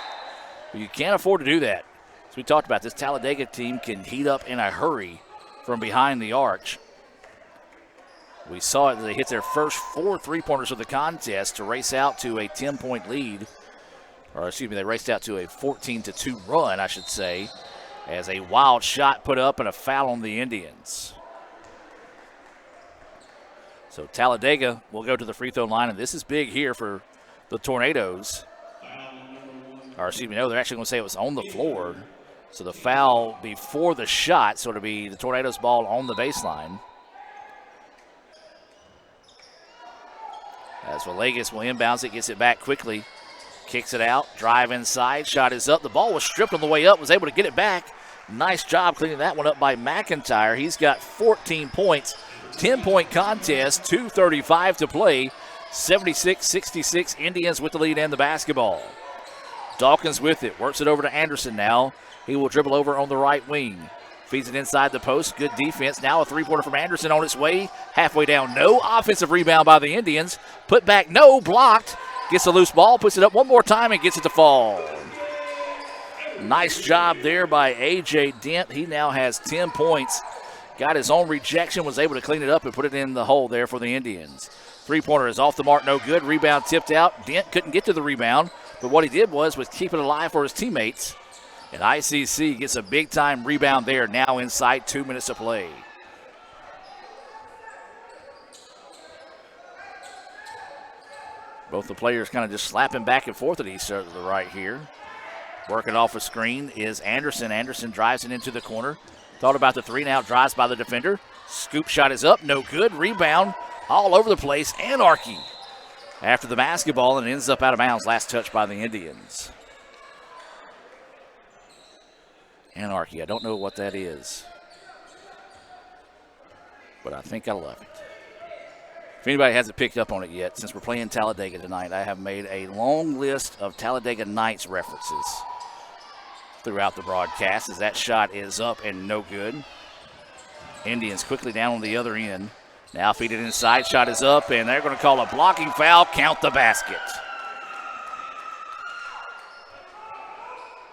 You can't afford to do that. As we talked about, this Talladega team can heat up in a hurry from behind the arch. We saw it, they hit their first 4 3-pointers of the contest to race out to a 10-point lead. Or excuse me, they raced out to a 14-2 run, I should say, as a wild shot put up and a foul on the Indians. So Talladega will go to the free throw line, and this is big here for the Tornadoes. Or excuse me, no, they're actually going to say it was on the floor. So the foul before the shot, so it'll be the Tornadoes ball on the baseline. As Villegas will inbounds it, gets it back quickly. Kicks it out, drive inside, shot is up. The ball was stripped on the way up, was able to get it back. Nice job cleaning that one up by McIntyre. He's got 14 points, 10-point contest, 2:35 to play. 76-66, Indians with the lead and the basketball. Dawkins with it, works it over to Anderson now. He will dribble over on the right wing. Feeds it inside the post, good defense. Now a 3-pointer from Anderson on its way. Halfway down, no offensive rebound by the Indians. Put back, no, blocked. Gets a loose ball, puts it up one more time, and gets it to fall. Nice job there by A.J. Dent. He now has 10 points. Got his own rejection, was able to clean it up and put it in the hole there for the Indians. 3-pointer is off the mark, no good. Rebound tipped out. Dent couldn't get to the rebound, but what he did was keep it alive for his teammates. And ICC gets a big-time rebound there, now inside 2 minutes to play. Both the players kind of just slapping back and forth at each other to the right here. Working off a screen is Anderson. Anderson drives it into the corner. Thought about the three, now drives by the defender. Scoop shot is up, no good. Rebound all over the place. Anarchy after the basketball, and ends up out of bounds. Last touch by the Indians. Anarchy, I don't know what that is, but I think I love it. If anybody hasn't picked up on it yet, since we're playing Talladega tonight, I have made a long list of Talladega Nights references throughout the broadcast, as that shot is up and no good. Indians quickly down on the other end. Now feed it inside, shot is up, and they're going to call a blocking foul, count the basket.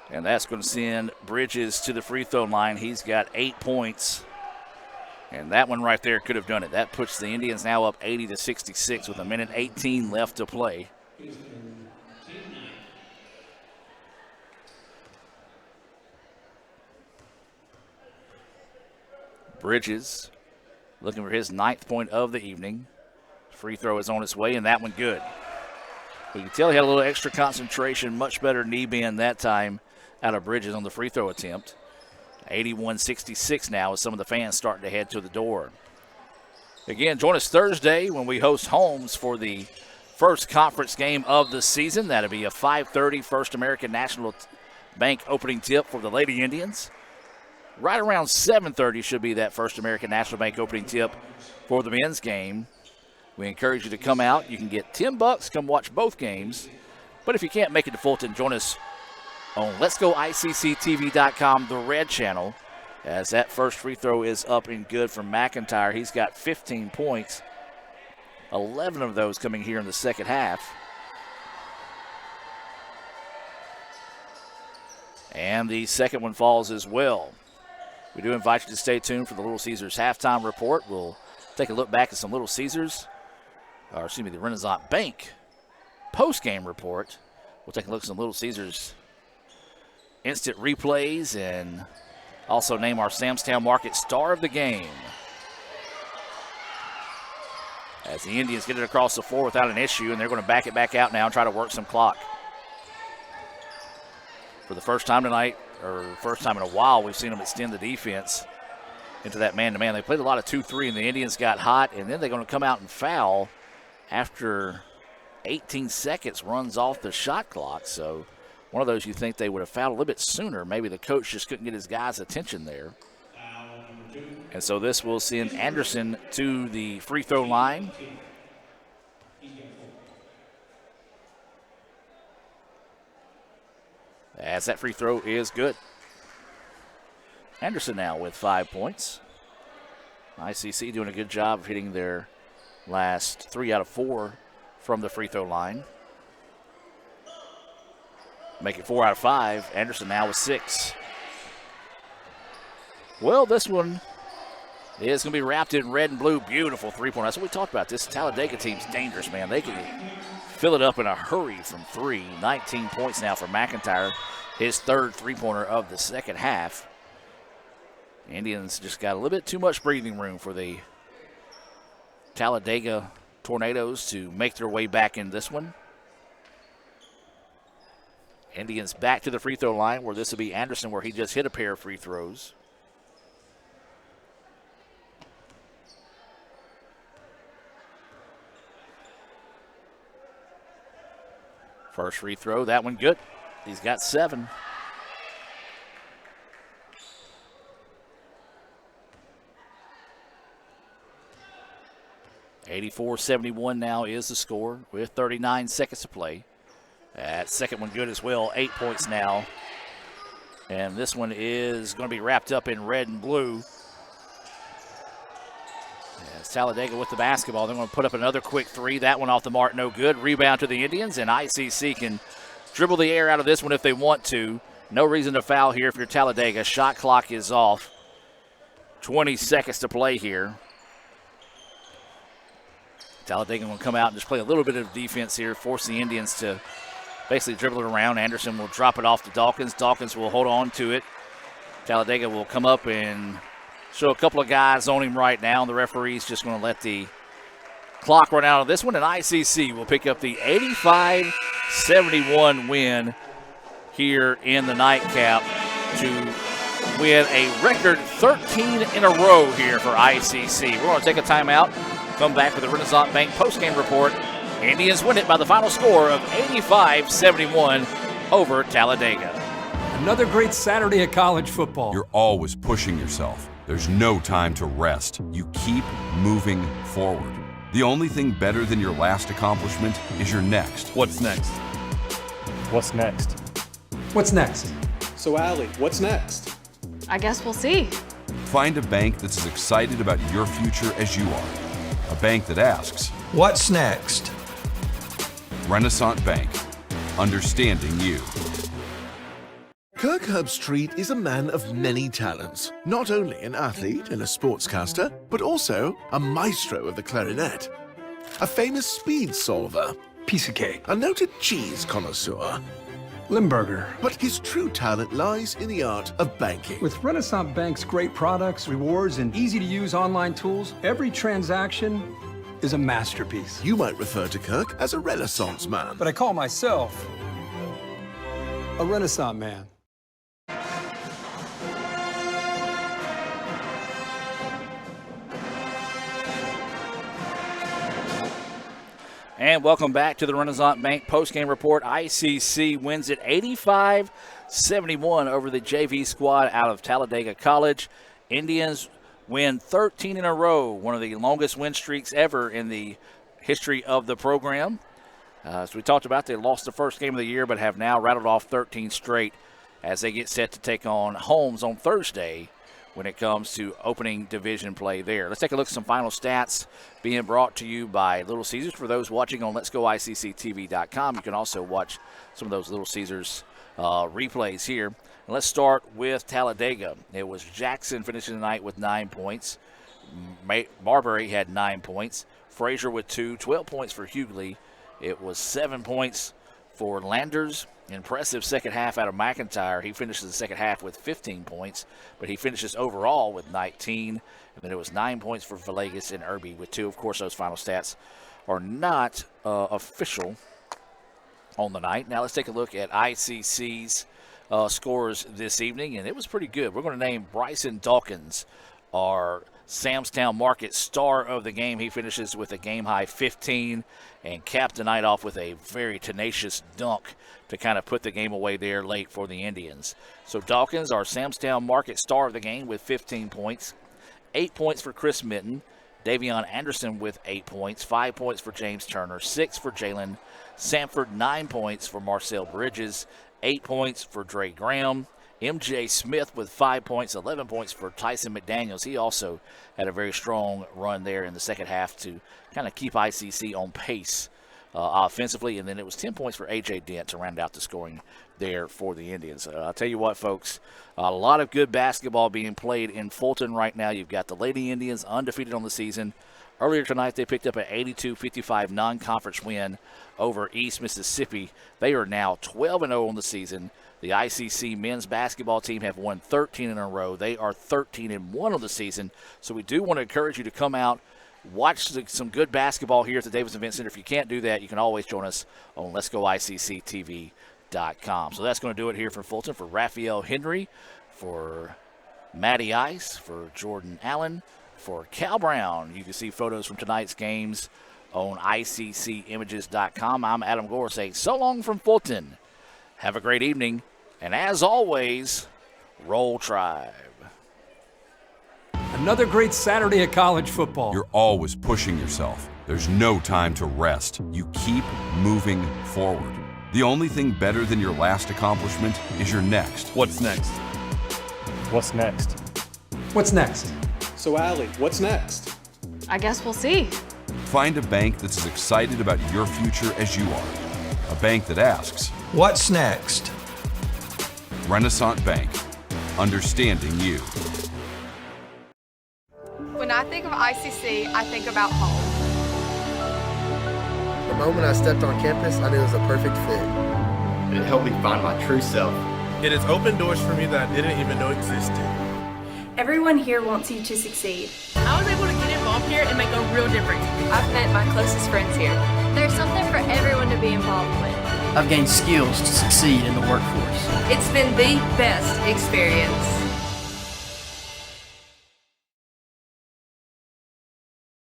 And that's going to send Bridges to the free throw line. He's got 8 points. And that one right there could have done it. That puts the Indians now up 80-66 with 1:18 left to play. Bridges looking for his 9th point of the evening. Free throw is on its way, and that one good. We can tell he had a little extra concentration, much better knee bend that time out of Bridges on the free throw attempt. 81-66 now as some of the fans starting to head to the door. Again, join us Thursday when we host Holmes for the first conference game of the season. That'll be a 5:30 First American National Bank opening tip for the Lady Indians. Right around 7:30 should be that First American National Bank opening tip for the men's game. We encourage you to come out. You can get $10, come watch both games. But if you can't make it to Fulton, join us on Let'sGoICCTV.com, the red channel, as that first free throw is up and good from McIntyre. He's got 15 points, 11 of those coming here in the second half. And the second one falls as well. We do invite you to stay tuned for the Little Caesars halftime report. We'll take a look back at some Little Caesars, the Renaissance Bank post-game report. We'll take a look at some Little Caesars instant replays and also name our Samstown Market star of the game. As the Indians get it across the floor without an issue, and they're going to back it back out now and try to work some clock. For the first time tonight, or first time in a while, we've seen them extend the defense into that man-to-man. They played a lot of 2-3, and the Indians got hot, and then they're going to come out and foul after 18 seconds runs off the shot clock. So one of those you think they would have fouled a little bit sooner. Maybe the coach just couldn't get his guys' attention there. And so this will send Anderson to the free throw line. As that free throw is good. Anderson now with 5 points. ICC doing a good job of hitting their last 3 out of 4 from the free throw line. Make it 4 out of 5. Anderson now with 6. Well, this one is going to be wrapped in red and blue. Beautiful three-pointer. That's what we talked about. This Talladega team's dangerous, man. They can fill it up in a hurry from 3. 19 points now for McIntyre. His 3rd three-pointer of the second half. Indians just got a little bit too much breathing room for the Talladega Tornadoes to make their way back in this one. Indians back to the free throw line, where this will be Anderson, where he just hit a pair of free throws. First free throw, that one good. He's got 7. $84-71 now is the score with 39 seconds to play. That second one good as well, 8 points now. And this one is going to be wrapped up in red and blue. As Talladega with the basketball, they're going to put up another quick 3. That one off the mark, no good. Rebound to the Indians, and ICC can dribble the air out of this one if they want to. No reason to foul here if you're Talladega. Shot clock is off. 20 seconds to play here. Talladega will come out and just play a little bit of defense here, force the Indians to basically dribble it around. Anderson will drop it off to Dawkins. Dawkins will hold on to it. Talladega will come up and show a couple of guys on him right now. The referee's just going to let the clock run out of this one, and ICC will pick up the 85-71 win here in the nightcap to win a record 13 in a row here for ICC. We're going to take a timeout, come back with the Renaissance Bank postgame report. Indians win it by the final score of 85-71 over Talladega. Another great Saturday of college football. You're always pushing yourself. There's no time to rest. You keep moving forward. The only thing better than your last accomplishment is your next. What's next? What's next? What's next? So, Allie, what's next? I guess we'll see. Find a bank that's as excited about your future as you are. A bank that asks, What's next? Renaissance Bank, understanding you. Kirk Herbstreit is a man of many talents. Not only an athlete and a sportscaster, but also a maestro of the clarinet. A famous speed solver. Piece of cake. A noted cheese connoisseur. Limburger. But his true talent lies in the art of banking. With Renaissance Bank's great products, rewards, and easy-to-use online tools, every transaction is a masterpiece. You might refer to Kirk as a Renaissance man. But I call myself a Renaissance man. And welcome back to the Renaissance Bank postgame report. ICC wins it 85-71 over the JV squad out of Talladega College. Indians win 13 in a row, one of the longest win streaks ever in the history of the program. As we talked about, they lost the first game of the year, but have now rattled off 13 straight as they get set to take on Holmes on Thursday when it comes to opening division play there. Let's take a look at some final stats being brought to you by Little Caesars. For those watching on Let'sGoICCTV.com, you can also watch some of those Little Caesars replays here. And let's start with Talladega. It was Jackson finishing the night with 9 points. Marbury had 9 points. Frazier with 2, 12 points for Hughley. It was 7 points for Landers. Impressive second half out of McIntyre. He finishes the second half with 15 points, but he finishes overall with 19. And then it was 9 points for Villegas and Irby with 2. Of course, those final stats are not official on the night. Now let's take a look at ICC's scores this evening, and it was pretty good. We're going to name Bryson Dawkins our Samstown Market star of the game. He finishes with a game-high 15 and capped the night off with a very tenacious dunk to kind of put the game away there late for the Indians. So Dawkins, our Samstown Market star of the game with 15 points. 8 points for Chris Minton. Davion Anderson with 8 points. 5 points for James Turner. 6 for Jalen Sanford. 9 points for Marcel Bridges. 8 points for Dre Graham. MJ Smith with 5 points, 11 points for Tyson McDaniels. He also had a very strong run there in the second half to kind of keep ICC on pace offensively. And then it was 10 points for A.J. Dent to round out the scoring there for the Indians. I'll tell you what, folks, a lot of good basketball being played in Fulton right now. You've got the Lady Indians undefeated on the season. Earlier tonight, they picked up an 82-55 non-conference win over East Mississippi. They are now 12-0 on the season. The ICC men's basketball team have won 13 in a row. They are 13-1 on the season. So we do want to encourage you to come out, watch some good basketball here at the Davis Event Center. If you can't do that, you can always join us on Let'sGoICCTV.com. So that's going to do it here for Fulton. For Raphael Henry, for Matty Ice, for Jordan Allen, for Cal Brown. You can see photos from tonight's games on ICCimages.com. I'm Adam Gore saying so long from Fulton. Have a great evening. And as always, Roll Tribe. Another great Saturday of college football. You're always pushing yourself. There's no time to rest. You keep moving forward. The only thing better than your last accomplishment is your next. What's next? What's next? What's next? So, Allie, what's next? I guess we'll see. Find a bank that's as excited about your future as you are. A bank that asks, What's next? Renaissance Bank, understanding you. When I think of ICC, I think about home. The moment I stepped on campus, I knew it was a perfect fit. It helped me find my true self. It has opened doors for me that I didn't even know existed. Everyone here wants you to succeed. I was able to get involved here and make a real difference. I've met my closest friends here. There's something for everyone to be involved with. I've gained skills to succeed in the workforce. It's been the best experience.